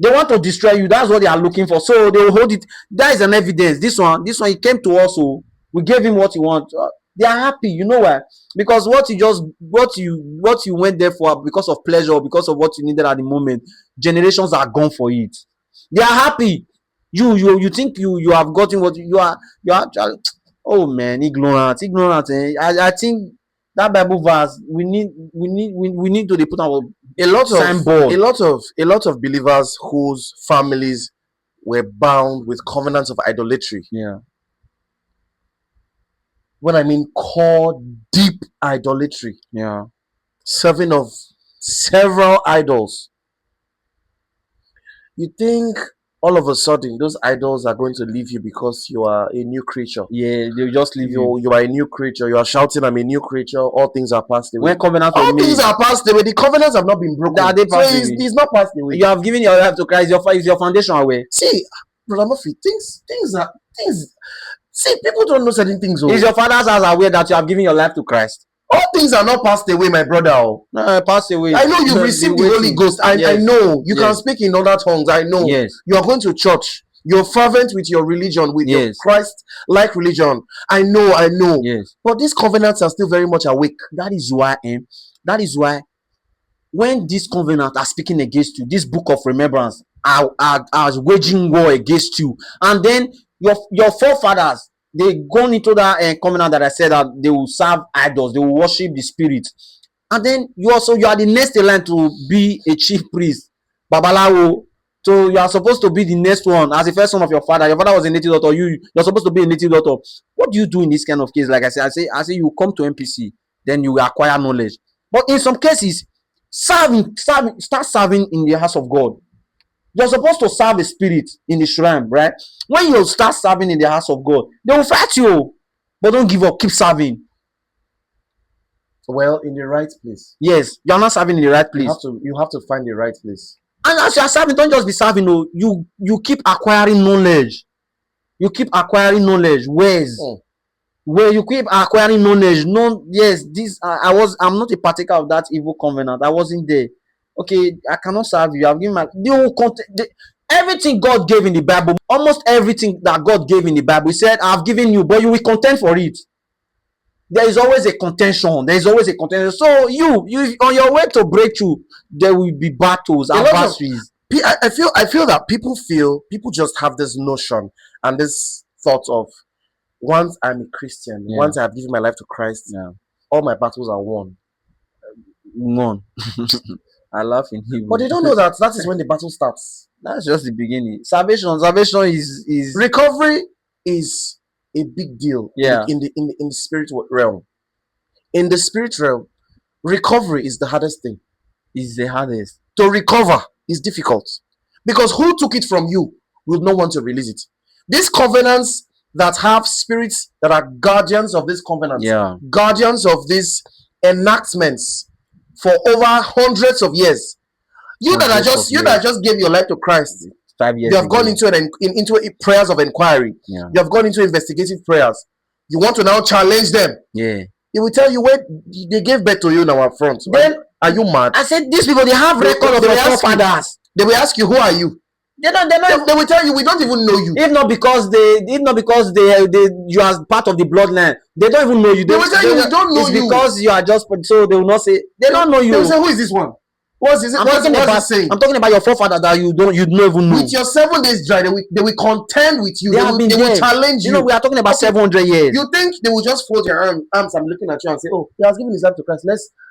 They want to destroy you. That's what they are looking for. So they will hold it. That is an evidence. This one, he came to us. So we gave him what he wants. They are happy. You know why? Because what you went there for because of pleasure, because of what you needed at the moment, generations are gone for it. They are happy. You think you have gotten what you are actually. Oh man, ignorant. I think that Bible verse we need to put our a lot of believers whose families were bound with covenants of idolatry. Yeah. When I mean core deep idolatry. Yeah. Serving of several idols. You think all of a sudden those idols are going to leave you because you are a new creature? Yeah, they'll just leave you. You are a new creature. You are shouting, I'm a new creature. All things are passed away. When covenants all things are passed away. The covenants have not been broken. It's not passed away. You have given your life to Christ. Is your foundation away? See, Brother Murphy, things. See, people don't know certain things. Is your father's house aware that you have given your life to Christ? All things are not passed away, my brother. No, passed away. I know you've received the Holy Ghost. I know you can speak in other tongues. I know. Yes. You are going to church. You're fervent with your religion, with your Christ-like religion. I know. Yes. But these covenants are still very much awake. That is why when these covenants are speaking against you, this book of remembrance are waging war against you, and then your forefathers, they gone into that covenant that I said that they will serve idols, they will worship the spirit, and then you are the next in line to be a chief priest, babalawo. So you are supposed to be the next one as the first son of your father. Your father was a native daughter. You're supposed to be a native daughter. What do you do in this kind of case? Like I say you come to MPC, then you acquire knowledge. But in some cases, start serving in the house of God. You're supposed to serve a spirit in the shrine, right? When you start serving in the house of God, they will fight you. But don't give up. Keep serving. Well, in the right place. Yes, you're not serving in the right place. You have to find the right place. And as you are serving, don't just be serving. No, you keep acquiring knowledge. You keep acquiring knowledge. Where you keep acquiring knowledge. I'm not a partaker of that evil covenant. I wasn't there. Okay, I cannot serve you. I've given everything God gave in the Bible. Almost everything that God gave in the Bible, He said, I've given you, but you will contend for it. there is always a contention. There is always a contention. So you on your way to breakthrough, there will be battles, adversaries. I feel that people just have this notion and this thought of, once I'm a Christian, once I've given my life to Christ, all my battles are won. Won. I laugh in Hebrew. But they don't know that is when the battle starts. That's just the beginning. Salvation is recovery is a big deal. Yeah. In the spirit realm. In the spirit realm, recovery is the hardest thing. Is the hardest. To recover is difficult. Because who took it from you will not want to release it. These covenants that have spirits that are guardians of this covenant, guardians of these enactments for over hundreds of years. You that just gave your life to Christ, 5 years. You have gone into prayers of inquiry. You have gone into investigative prayers. You want to now challenge them. Yeah. They will tell you when they gave birth to you in our front. Then are you mad? I said these people, they have record of their forefathers. They will ask you, who are you? They will tell you, we don't even know you. If not because you are part of the bloodline, they don't even know you. They will tell you, we don't know you. It's because you are just, so they will not say, they don't know you. They will say, who is this one? What's he saying? I'm talking about your forefather that you don't even know. With your 7 days dry, they will contend with you. They will challenge you. You know, we are talking about 700 years. You think they will just fold your arms? I'm looking at you and say, oh, he has given his life to Christ.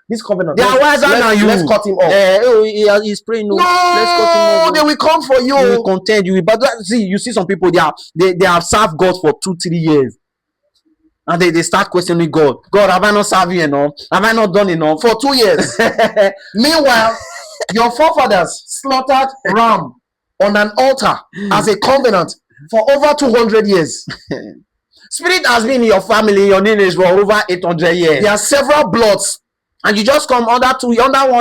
This covenant. They are wiser than you. Let's cut him off. He's praying. No, let's cut him off. They will come for you. They will contend you. But you see some people, they have served God for 2-3 years. And they start questioning God. God, have I not served you enough? Have I not done enough? For 2 years. Meanwhile, your forefathers slaughtered ram on an altar as a covenant for over 200 years. Spirit has been in your family, your lineage for over 800 years. There are several bloods. And you just come under 1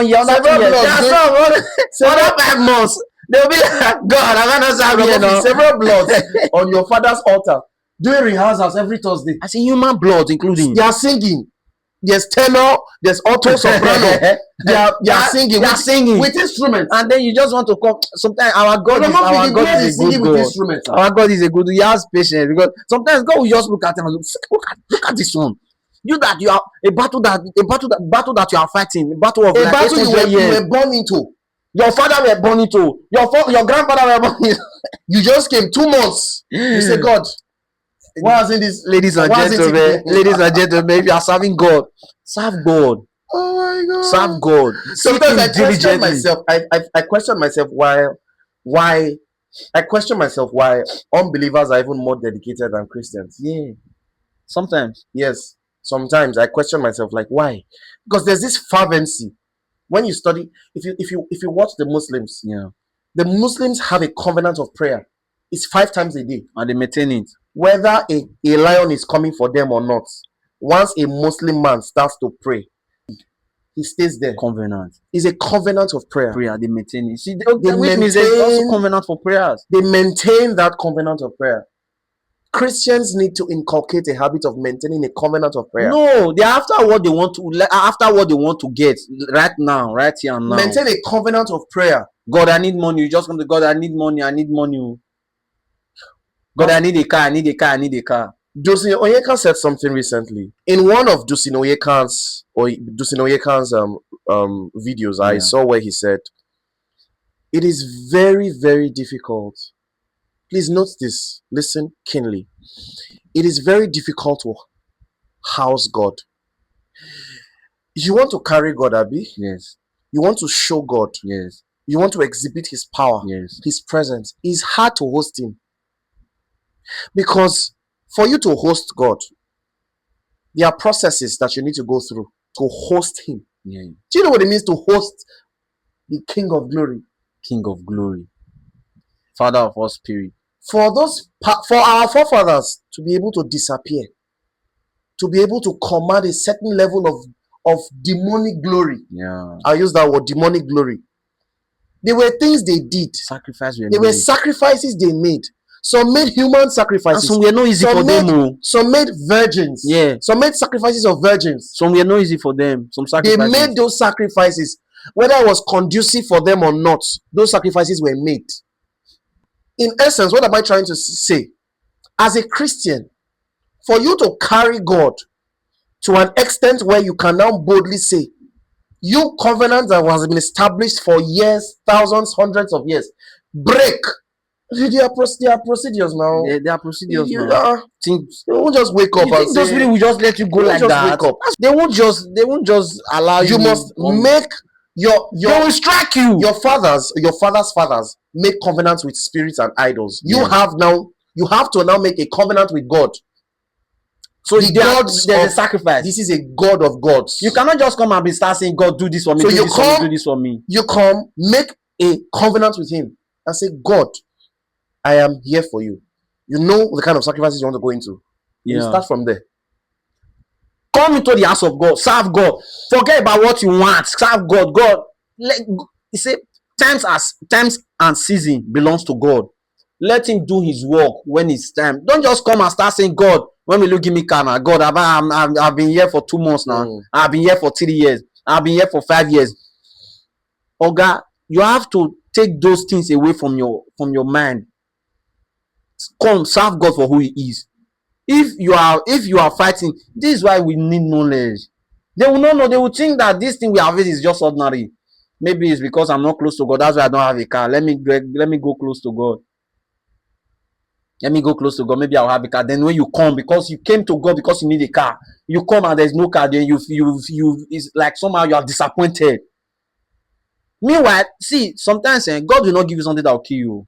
year, under 2 years. Several 5 months. They'll be like, God, have I not served you enough? Several bloods on your father's altar. Doing rehearsals every Thursday. I see human blood, including. They are singing. There's tenor, there's alto, soprano. They are singing with instruments. And then you just want to come. Sometimes our God is a good God. Our God is a good. He has patience, because sometimes God will just look at him and look at this one. You are a battle that you are fighting, a battle of a battle you were born into. Your father were born into. Your grandfather were born into. You just came 2 months. You say, God, why isn't this? Ladies and gentlemen, if you are serving God, serve God. Oh my God. Serve God. Sometimes I question myself. I question myself why unbelievers are even more dedicated than Christians. Yeah. Sometimes. Yes. Sometimes I question myself, like, why? Because there's this fervency. When you study, if you watch the Muslims, the Muslims have a covenant of prayer. It's 5 times a day. And they maintain it. Whether a lion is coming for them or not, once a Muslim man starts to pray, he stays there. Covenant. It's a covenant of prayer. They maintain it. See, there's also covenant for prayers. They maintain that covenant of prayer. Christians need to inculcate a habit of maintaining a covenant of prayer. No, they're after what they want to get right now, right here and now. Maintain a covenant of prayer. God, I need money. You just come to God, I need money. God, I need a car. Dusin Oyeka said something recently. In one of Dusin Oyeka's videos, I saw where he said, it is very, very difficult. Please note this. Listen keenly. It is very difficult to house God. You want to carry God, Abi? Yes. You want to show God? Yes. You want to exhibit His power? Yes. His presence? It's hard to host Him. Because for you to host God, there are processes that you need to go through to host Him. Yeah. Do you know what it means to host the King of Glory? King of Glory. Father of all spirit. For our forefathers to be able to disappear, to be able to command a certain level of demonic glory. Yeah. I use that word, demonic glory. There were things they did. There were sacrifices they made. Some made human sacrifices. And some were not easy for them. Some made virgins. Yeah. Some made sacrifices of virgins. Some were not easy for them. Some sacrifices. They made those sacrifices. Whether it was conducive for them or not, those sacrifices were made. In essence, what am I trying to say? As a Christian, for you to carry God to an extent where you can now boldly say, you covenant that has been established for years, thousands, hundreds of years, break. There are procedures now. There are procedures You now. they won't just wake up You and think those say, people will just let you go they won't like just that? wake up. They won't just allow you. You must make They will strike you. your fathers fathers make covenants with spirits and idols. You Yeah. have to now make a covenant with God. So The there's a of sacrifice. this is a God of gods. You cannot just come and be start saying, God, do this for me, So do you this for me, come- do this for me. You come, make a covenant with him and say, God, I am here for you. You know the kind of sacrifices you want to go into. You Yeah. start from there. Come into the house of God, serve God. Forget about what you want. Serve God. God, he said, times and season belongs to God. Let him do his work when it's time. Don't just come and start saying, God, when will you give me car now? God, I've been here for 2 months now. I've been here for 3 years. I've been here for 5 years. Oga, you have to take those things away from your mind. Come, serve God for who he is. If you are fighting, this is why we need knowledge. They will not know. They will think that this thing we have is just ordinary. Maybe it's because I'm not close to God. That's why I don't have a car. Let me go close to God. Let me go close to God. Maybe I'll have a car. Then when you come, because you came to God because you need a car, you come and there's no car. Then you it's like somehow you are disappointed. Meanwhile, see, sometimes God will not give you something that will kill you.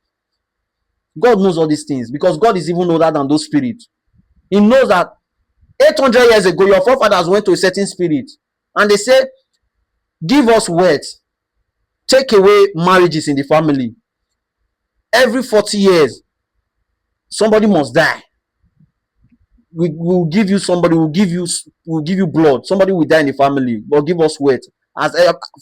God knows all these things because God is even older than those spirits. He knows that 800 years ago, your forefathers went to a certain spirit and they said, give us words, take away marriages in the family. Every 40 years, somebody must die. We will give you somebody, we'll give you blood. Somebody will die in the family, but give us words.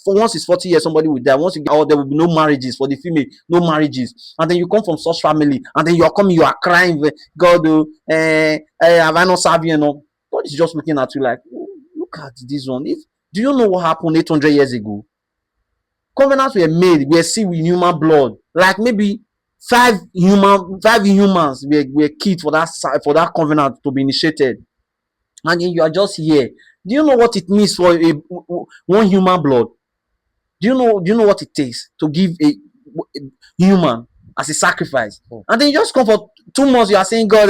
For once it's 40 years, somebody will die. Once there will be no marriages for the female, no marriages. And then you come from such family, and then you are coming, you are crying, God, have I not served you enough? God is just looking at you like, look at this one. Do you know what happened 800 years ago? Covenants were made, we are sealed with human blood. Like maybe 5 humans were killed for that covenant to be initiated. And then you are just here. Do you know what it means for one human blood? Do you know what it takes to give a human as a sacrifice? And then you just come for 2 months, you are saying, God,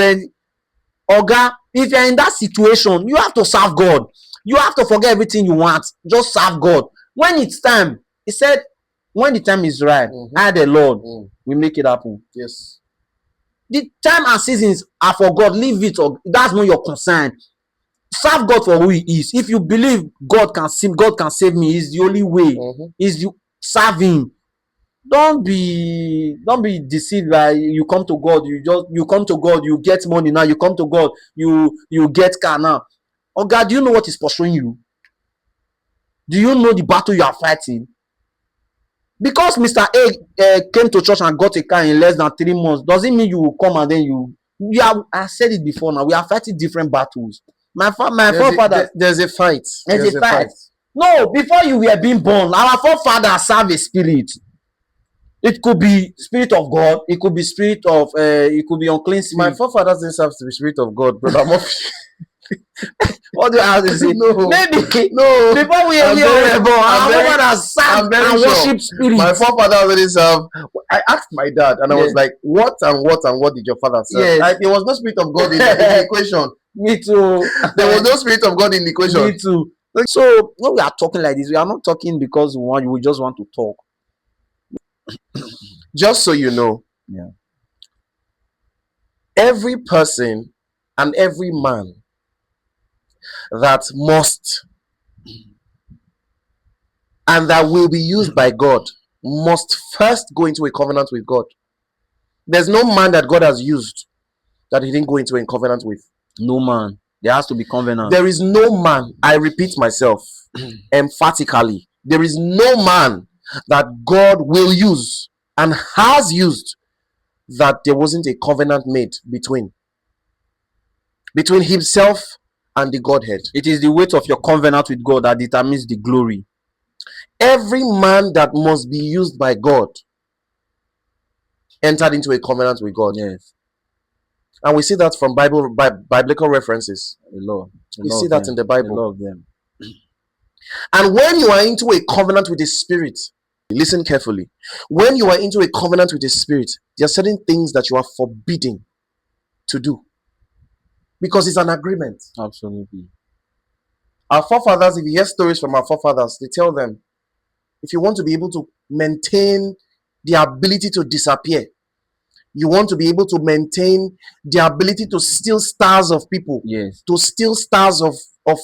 Oga, if you're in that situation, you have to serve God. You have to forget everything you want. Just serve God. When it's time, he said, when the time is right, I, the Lord, will make it happen. Yes. The time and seasons are for God. Leave it. Or that's not your concern. Serve God for who he is. If you believe God can save me, is the only way. Is you serve him. Don't be deceived by you come to God, you come to God, you get money now, you come to God, you get car now. Oh God, do you know what is pursuing you? Do you know the battle you are fighting? Because Mr. A came to church and got a car in less than 3 months, doesn't mean you will come and then I said it before now, we are fighting different battles. My forefather, there's a fight. There's a fight. No, before you were being born, our forefathers serve a spirit. It could be spirit of God. It could be spirit of. It could be unclean spirit. My forefathers didn't serve the spirit of God, brother Murphy. What do you have to say? No, maybe no. Before we were born, our forefathers served and sure. worship spirit. My forefathers already serve. I asked my dad, and I was like, "What and what and what did your father serve?" Yes. There was no spirit of God in the equation. Me too. There was no spirit of God in the equation. Me too. So when we are talking like this, we are not talking because we just want to talk. Just so you know, every person and every man that must and that will be used by God must first go into a covenant with God. There's no man that God has used that he didn't go into a covenant with. No man. There has to be covenant. There is no man, I repeat myself emphatically, there is no man that God will use and has used that there wasn't a covenant made between himself and the Godhead. It is the weight of your covenant with God that determines the glory. Every man that must be used by God entered into a covenant with God. Yes. And we see that from biblical references. A lot. You see that in the A Bible. lot of them. And when you are into a covenant with the Spirit, listen carefully. When you are into a covenant with the Spirit, there are certain things that you are forbidden to do because it's an agreement. Absolutely. Our forefathers, if you hear stories from our forefathers, they tell them, if you want to be able to maintain the ability to disappear, you want to be able to maintain the ability to steal stars of people, Yes. to steal stars of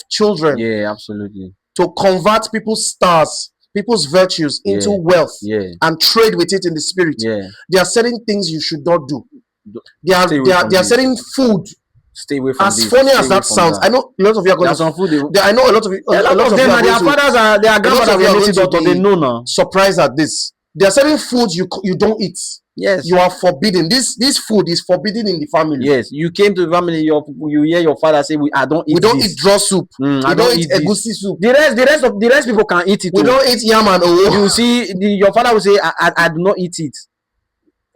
children, Yeah, absolutely. to convert people's stars, people's virtues into wealth, and trade with it in the Spirit. There are certain things you should not do. There are certain food. Stay away from as funny as that sounds. I know a lot of you are going to. I know a lot of you. A lot of them. Their fathers are. Their grandfathers are going to they know now. Surprised at this. There are certain foods you don't eat. Yes, you are forbidden. This food is forbidden in the family. Yes, you came to the family. You hear your father say, "I don't eat. We don't eat draw soup. We don't eat egusi soup. The rest people can eat it. We don't eat yam and owo. You see, your father will say, "I do not eat it."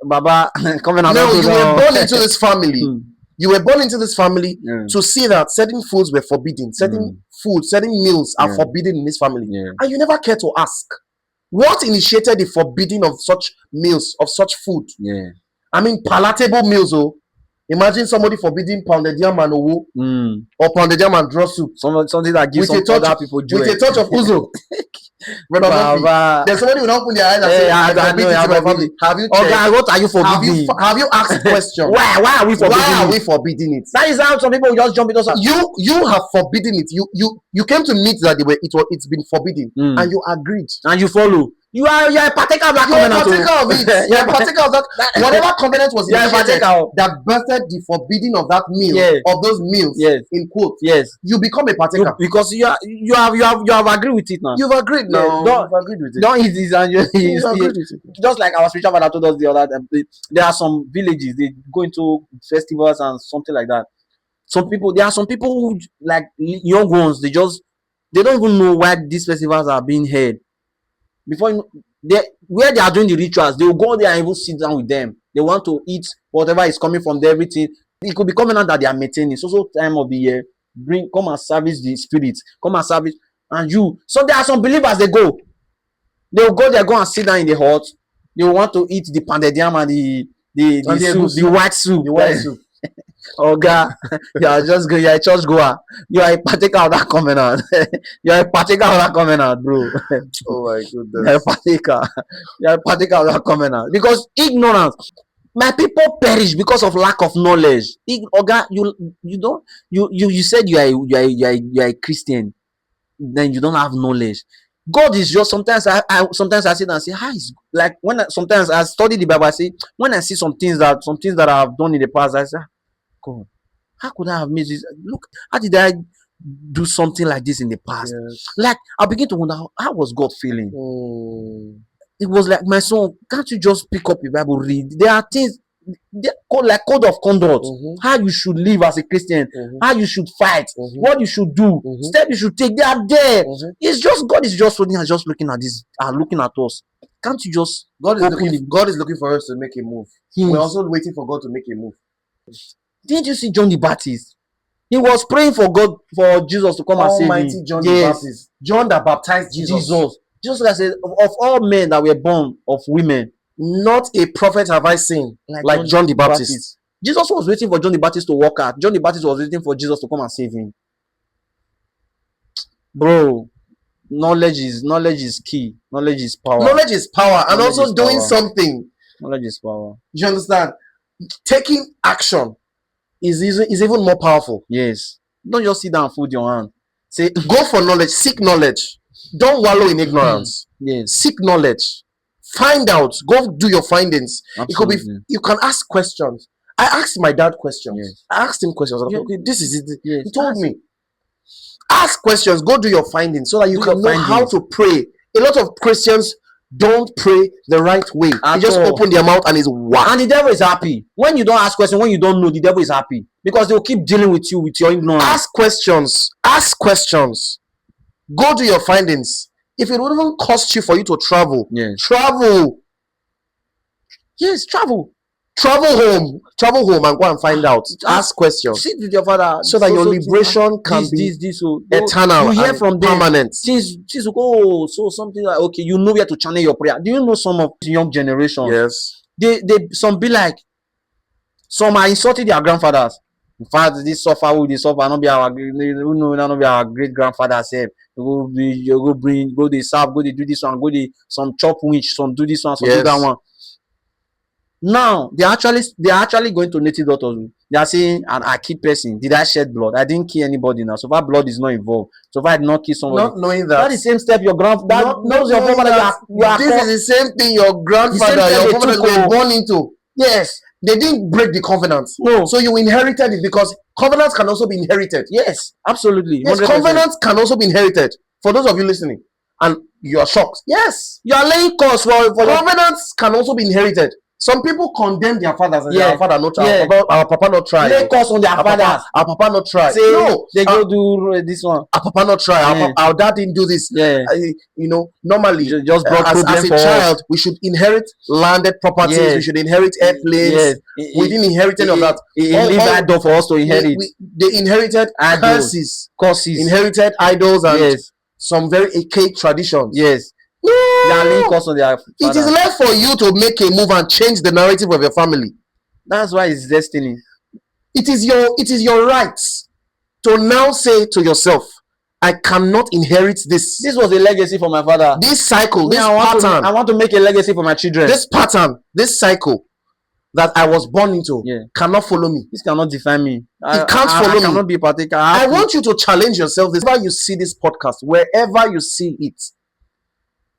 Baba, come on. No, you were born into this family. You were born into this family to see that certain foods were forbidden. Certain food, certain meals are forbidden in this family, and you never care to ask. What initiated the forbidding of such meals, of such food? I mean, palatable meals. Oh, imagine somebody forbidding pounded yam and owo, or pounded yam and draw soup. Something that gives some other people joy. With a touch of uzo. There's somebody who don't open their eyes and say, Have you checked? What are you forbidding? Have you asked questions? Why are we forbidding it? Why are we forbidding it? That is how some people just jump into. You have forbidden it. You came to meet that it's been forbidden, and you agreed, and you follow. You are a partaker of that covenant. You are a partaker of that. Whatever covenant was initiated that birthed the forbidding of that meal, of those meals, in quotes. Yes, you become a partaker because you have agreed with it now. You've agreed now. You've agreed with it. Don't eat this, and you just like our spiritual father told us the other time. There are some villages they go into festivals and something like that. There are some people who, like young ones, they don't even know why these festivals are being held. Before where they are doing the rituals, they will go there and even sit down with them. They want to eat whatever is coming from there, everything. It could be covenant that they are maintaining. It's also time of the year. Come and service the spirit. Come and service. And so there are some believers, they will go there, go and sit down in the hut. They will want to eat the pounded yam and the soup, the white soup. Oh God, you are just good. You are a church goer. You are a partaker of that covenant. You are a partaker of that covenant, bro. Oh my goodness. You are a partaker. You are a partaker of that covenant. Because ignorance. My people perish because of lack of knowledge. God, you said you are a Christian, then you don't have knowledge. God is just sometimes I sit and say, how is, like sometimes I study the Bible, I say, when I see some things that I have done in the past, I say, God, how could I have made this? Look, how did I do something like this in the past? Yes. Like, I begin to wonder, how was God feeling? It was like, my son, can't you just pick up your Bible, read? There are things, like code of conduct, how you should live as a Christian, how you should fight, what you should do, steps you should take. They are there. It's just God is just holding and just looking at this, looking at us. Can't you just? God is looking for us to make a move. We're also waiting for God to make a move. Didn't you see John the Baptist? He was praying for God, for Jesus to come and save him. Almighty John the Baptist. John that baptized Jesus. Just like I said, of all men that were born of women, not a prophet have I seen like John the Baptist. Jesus was waiting for John the Baptist to walk out. John the Baptist was waiting for Jesus to come and save him. Bro, knowledge is key. Knowledge is power. Knowledge is power, and also doing something. Knowledge is power. You understand? Taking action is even more powerful. Yes. Don't just sit down and fold your hand. Say, go for knowledge. Seek knowledge. Don't wallow in ignorance. Yes. Seek knowledge. Find out. Go do your findings. Absolutely. It could be. You can ask questions. I asked my dad questions. Yes. I asked him questions. I was like, okay, this is it. Yes. He told me. Ask questions. Go do your findings so that you can know how to pray. A lot of Christians don't pray the right way. They just open their mouth and it's whack. And the devil is happy. When you don't ask questions, when you don't know, the devil is happy. Because they'll keep dealing with you with your ignorance. Ask questions. Ask questions. Go do your findings. If it would even cost you for you to travel, yes. Travel. Yes, travel. Travel home and go and find out. Ask questions. Sit with your father so that your liberation can be eternal, you hear and from them permanent. Things oh, so something like, okay, you know where to channel your prayer. Do you know some of the young generation? Yes. They some be like, some are insulting their grandfathers. In fact, this suffer will this suffer not be our not be our great grandfather self. You go bring, go they serve, go they do this one, go they some chop winch, some do this one, some do that one. Now they're actually going to native doctors. They are saying, and I keep person, did I shed blood? I didn't kill anybody now. So far blood is not involved. So far I did not kill somebody. Not knowing that. That's the same step your grandfather. Not your grandfather. This is the same thing your grandfather, your grandfather were born into. Yes. They didn't break the covenant. No. So you inherited it, because covenants can also be inherited. Yes, absolutely. Yes, 100%. Covenants can also be inherited. For those of you listening, and you are shocked. Yes. You are laying cause for covenants can also be inherited. Some people condemn their fathers and their father not try. Our papa not try. Lay cause on their fathers. Our papa not try. Say, no, they go do this one. Our papa not try. Our dad didn't do this. Yeah. Normally, just brought as a child, we should inherit landed properties. Yes. We should inherit airplanes. Yes. We didn't inherit any of that. Leave that door for us to inherit. They inherited curses, inherited idols, and some very archaic traditions. Yes. No, it is left for you to make a move and change the narrative of your family. That's why it's destiny. It is your right to now say to yourself, I cannot inherit this. This was a legacy for my father. This cycle, this pattern. I want to make a legacy for my children. This pattern, this cycle that I was born into cannot follow me. This cannot define me. It can't follow me. I cannot be a partaker. I want you to challenge yourself. Wherever you see this podcast, wherever you see it,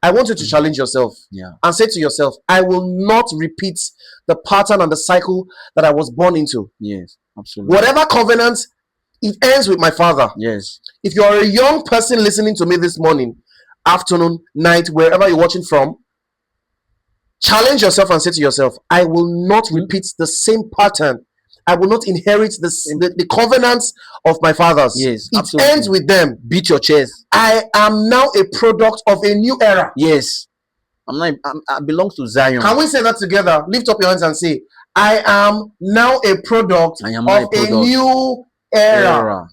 I want you to challenge yourself and say to yourself, I will not repeat the pattern and the cycle that I was born into. Yes, absolutely. Whatever covenant, it ends with my father. Yes. If you're a young person listening to me this morning, afternoon, night, wherever you're watching from, challenge yourself and say to yourself, I will not repeat the same pattern. I will not inherit the covenants of my fathers. Yes, it absolutely. Ends with them. Beat your chest. I am now a product of a new era. Yes. I belong to Zion. Can we say that together? Lift up your hands and say, I am now a product of a new era.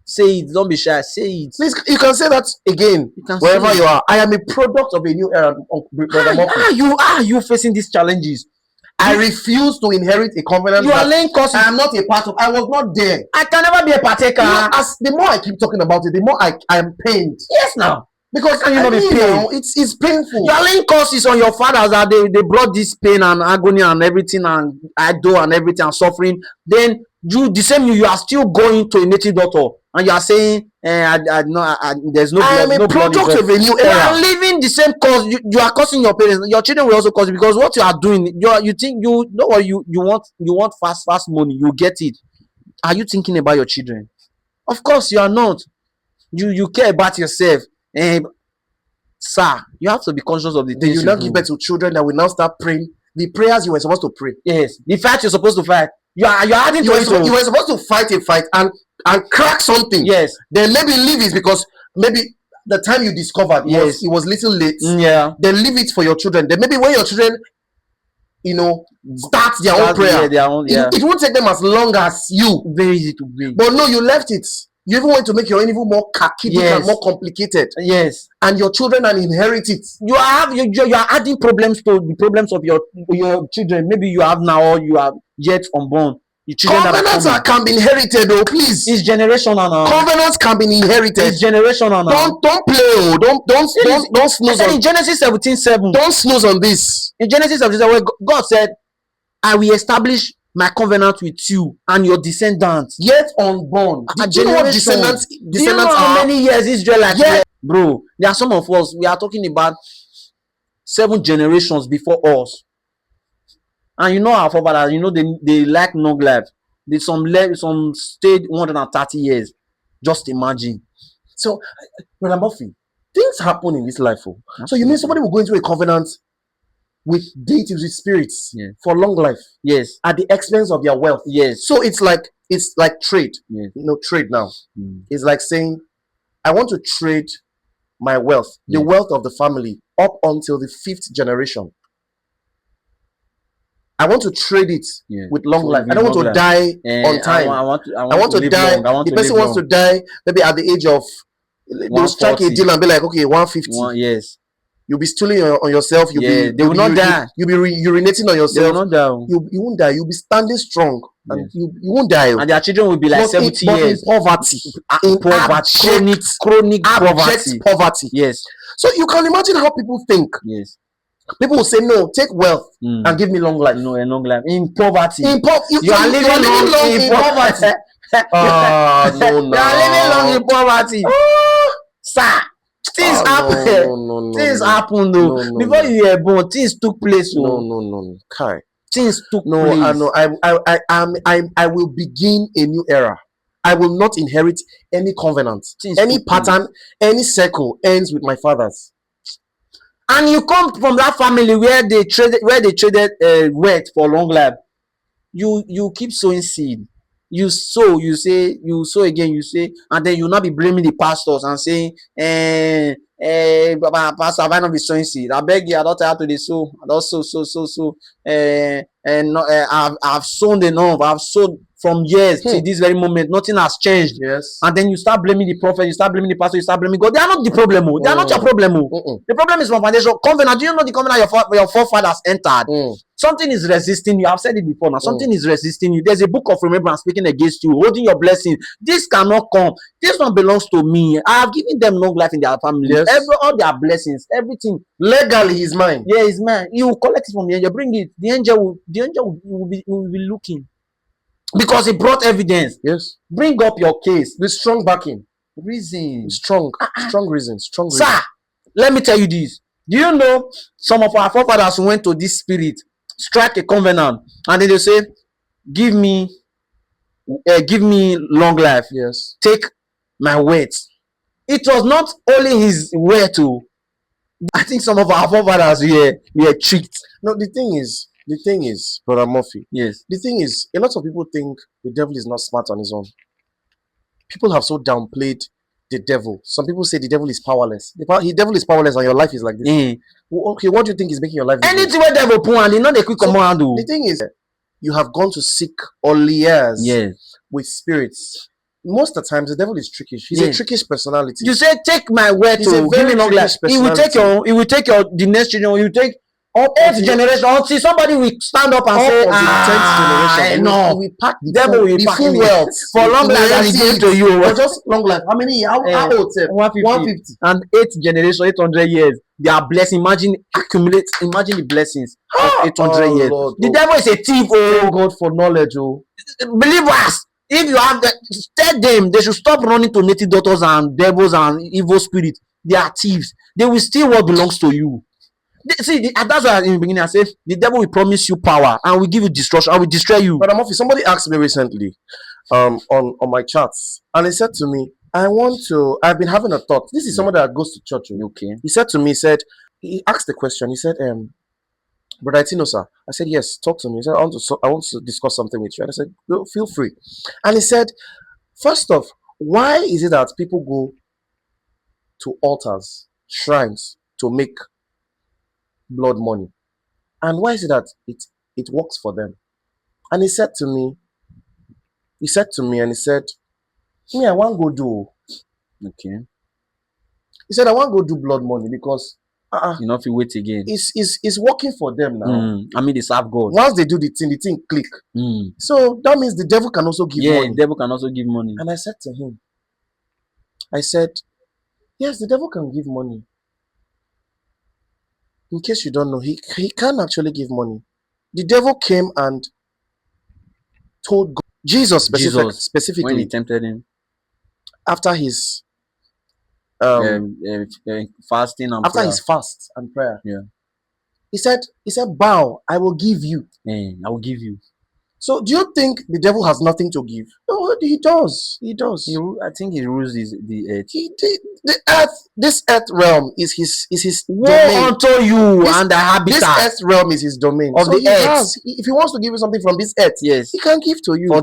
Say it. Don't be shy. Say it. Please, you can say that again. Wherever you are. I am a product of a new era. You facing these challenges? I refuse to inherit a covenant. You are laying causes. I am not a part of. I was not there. I can never be a partaker. As the more I keep talking about it, the more I am pained. Yes, now. Because can you not be pained? It's painful. You are laying causes on your fathers that they brought this pain and agony and everything and idol and everything and suffering. Then you are still going to a native doctor and you are saying, there's no blood. I am a product of a new era. You are living the same cause. You are causing your parents. Your children will also cause you, because what you are doing, you think you know what you want fast money. You get it. Are you thinking about your children? Of course you are not. You care about yourself. Sir, you have to be conscious of the things you now give birth to children that will now start praying the prayers you were supposed to pray. Yes, the fight you're supposed to fight. You are adding to it. You were supposed to fight a fight and crack something. Yes. Then maybe leave it because maybe the time you discovered it was little late. Yeah. Then leave it for your children. Then maybe when your children, start their own prayer, it won't take them as long as you. Very easy to bring. But no, you left it. You even want to make your own even more kaki and more complicated. Yes. And your children and inherit it. You are adding problems to the problems of your children. Maybe you have now or you are yet unborn. Covenants can be inherited, please. It's generational now. Covenants can be inherited. It's generational now. Don't play, don't snooze on. In Genesis 17:7. Don't snooze on this. In Genesis 17:7, God said, I will establish my covenant with you and your descendants. Yet unborn. Do you know what descendants do you know how many years Israelites were? Bro, there are some of us, we are talking about 7 generations before us. And our forefathers, they like long life. Some stayed 130 years. Just imagine. So, Brother Murphy, things happen in this life. So you mean somebody will go into a covenant with deities, with spirits for long life? Yes. At the expense of their wealth? Yes. So it's like trade. Yes. Trade now. It's like saying, I want to trade my wealth, the wealth of the family, up until the 5th generation. I want to trade it with long life. I don't want to die on time. I want to die. The person wants to die maybe at the age of, they'll strike a deal and be like, okay, 150. Yes. You'll be stealing on yourself. They will not die. You'll be urinating on yourself. They will not die. You won't die. You'll be standing strong. And you won't die. And their children will be like 70 years. In poverty. In poverty. Chronic poverty. Yes. So you can imagine how people think. Yes. People will say, no, take wealth and give me long life. No, a long life. In poverty. You are living long in poverty. No. You are living long in poverty. Sir, things happen. Things happen though. No, before you were born, things took place. No. Kai. Things took place. I know. I will begin a new era. I will not inherit any covenant. Any pattern, any circle ends with my fathers. And you come from that family where they traded wealth for long life. You keep sowing seed. You sow again, you say, and then you not be blaming the pastors and saying, Pastor, have I not been sowing seed? I beg you, I don't have to the sow. I don't sow. I've sown enough. I've sowed from years to this very moment. Nothing has changed. Yes. And then you start blaming the prophet, you start blaming the pastor, you start blaming God. They are not the problem. They are not your problem. The problem is from foundation. Covenant. Do you know the covenant your forefathers entered? Something is resisting you. I've said it before now. Something is resisting you. There's a book of remembrance speaking against you, holding your blessing. This cannot come. This one belongs to me. I have given them long life in their family. Yes. All their blessings, everything. Legally, is mine. Yeah, it's mine. You will collect it from the angel. Bring it. The angel will be looking. Because he brought evidence. Yes. Bring up your case. With strong backing. Reason. Strong reason. Sir, let me tell you this. Do you know some of our forefathers went to this spirit, strike a covenant, and then they say, give me long life. Yes. Take my words. It was not only his word too. I think some of our forefathers were tricked. No, the thing is, Brother Murphy. Yes. The thing is, a lot of people think the devil is not smart on his own. People have so downplayed the devil. Some people say the devil is powerless. The devil is powerless and your life is like this. Okay, what do you think is making your life? Anything where devil put and not a quick command. The thing is, you have gone to seek liars with spirits. Most of the times, the devil is trickish. He's a trickish personality. You say, take my word to give me long life. He will take the next children. He will take eighth generation. Until somebody will stand up and say, 10th generation. No, we pack the devil will pack full wealth for long life that he gave to you. For just long life. How many? How old? 150. And 8th generation, 800 years. They are blessed. Imagine the blessings of 800 years. Lord, the devil is a thief. Thank God for knowledge. Believers, if you have tell them they should stop running to native doctors and devils and evil spirits. They are thieves. They will steal what belongs to you. That's why in the beginning I said the devil will promise you power and will give you destruction. I will destroy you. But somebody asked me recently on my chats, and he said to me, I've been having a thought. This is somebody that goes to church. Okay. He said to me, he asked the question. He said, Brother Tino, sir. I said, yes, talk to me. He said, I want to discuss something with you. And I said, well, feel free. And he said, first off, why is it that people go to altars, shrines to make blood money? And why is it that it works for them? And he said to me, me, I want to go do. Okay. He said, I want to go do blood money because you know if you wait again. It's working for them now. I mean, they serve God. Once they do the thing click. So that means the devil can also give money. Yeah, the devil can also give money. And I said to him, yes, the devil can give money. In case you don't know, he can actually give money. The devil came and told God, Jesus specifically when he tempted him after his fasting and after prayer. his fast and prayer. Yeah. He said, bow, I will give you. I will give you. So do you think the devil has nothing to give? No, he does. He does. I think he rules the earth. The earth, this earth realm is his Woe domain. unto you and the habitat. This earth realm is his domain. Of the earth. If he wants to give you something from this earth, yes, he can give to you. For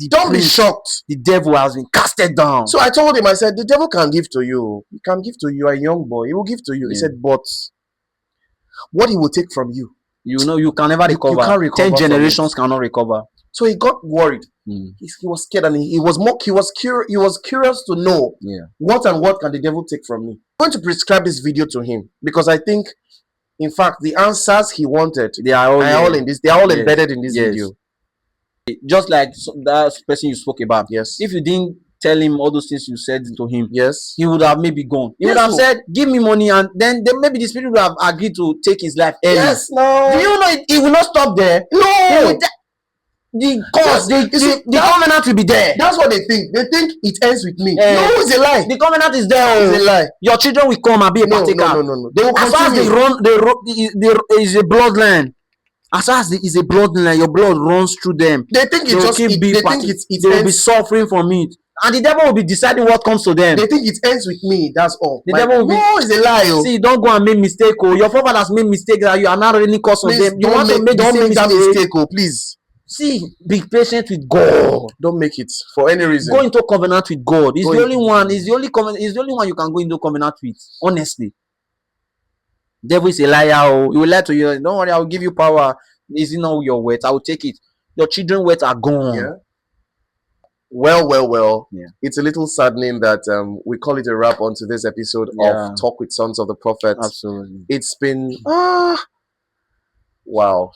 don't be shocked. The devil has been casted down. So I told him, I said, the devil can give to you. He can give to you. A young boy. He will give to you. He said, but what he will take from you you can never recover. You can't recover 10 from generations cannot recover. So he got worried. Mm. He was scared, and he was curious to know what can the devil take from me. I'm going to prescribe this video to him because I think, in fact, the answers he wanted, they are all in this. They are all embedded in this video. Just like that person you spoke about. Yes. If you didn't tell him all those things you said to him, yes, he would have maybe gone. He would have said, "Give me money," and then maybe the spirit would have agreed to take his life early. Yes, no. Do you know it will not stop there? No. The cause, the covenant will be there. That's what they think. They think it ends with me. No, it's a lie. The covenant is there. It's a lie. Your children will come and be a partaker. No. They will as far as they is a bloodline. As far as is a bloodline, your blood runs through them. They think it just. They think it they will be suffering from it, and the devil will be deciding what comes to them. They think it ends with me. That's all. The devil will be. No, it's a lie. Oh. See, don't go and make mistake. Oh, your forefathers made mistake that you are not really cause of them. You want to make that mistake. Oh, please. See, be patient with God. Don't make it for any reason. Go into covenant with God. He's the only one. He's the only covenant. He's the only one you can go into covenant with. Honestly, devil is a liar. Oh, he will lie to you. Don't worry, I will give you power. Is it not your words? I will take it. Your children's words are gone. Yeah. Well. Yeah. It's a little saddening that we call it a wrap onto this episode of Talk with Sons of the Prophet. Absolutely. It's been wow.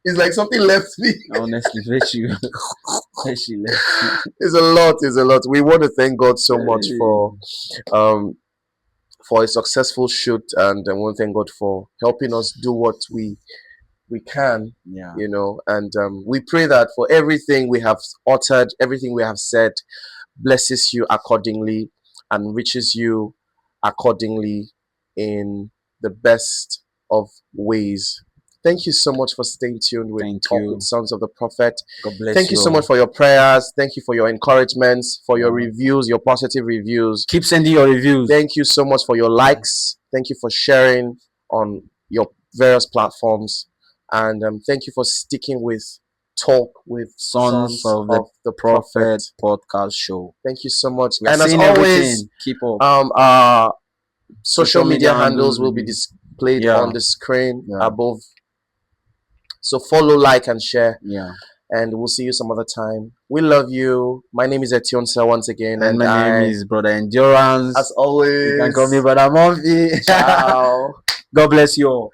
It's like something left me. Honestly, left you. It's a lot. We want to thank God so much for a successful shoot, and I want to thank God for helping us do what we can. Yeah. You know, and we pray that for everything we have uttered, everything we have said, blesses you accordingly and reaches you accordingly in the best of ways. Thank you so much for staying tuned with Talk with Sons of the Prophet. God bless you. Thank you so much for your prayers. Thank you for your encouragements, for your reviews, your positive reviews. Keep sending your reviews. Thank you so much for your likes. Thank you for sharing on your various platforms. And thank you for sticking with Talk with Sons of the Prophet podcast show. Thank you so much. And as always, keep up. Our social media handles will be displayed on the screen above. So follow, like, and share. Yeah. And we'll see you some other time. We love you. My name is Etionsa once again. And my name is Brother Endurance. As always. You can call me Brother Murphy. Ciao. God bless you all.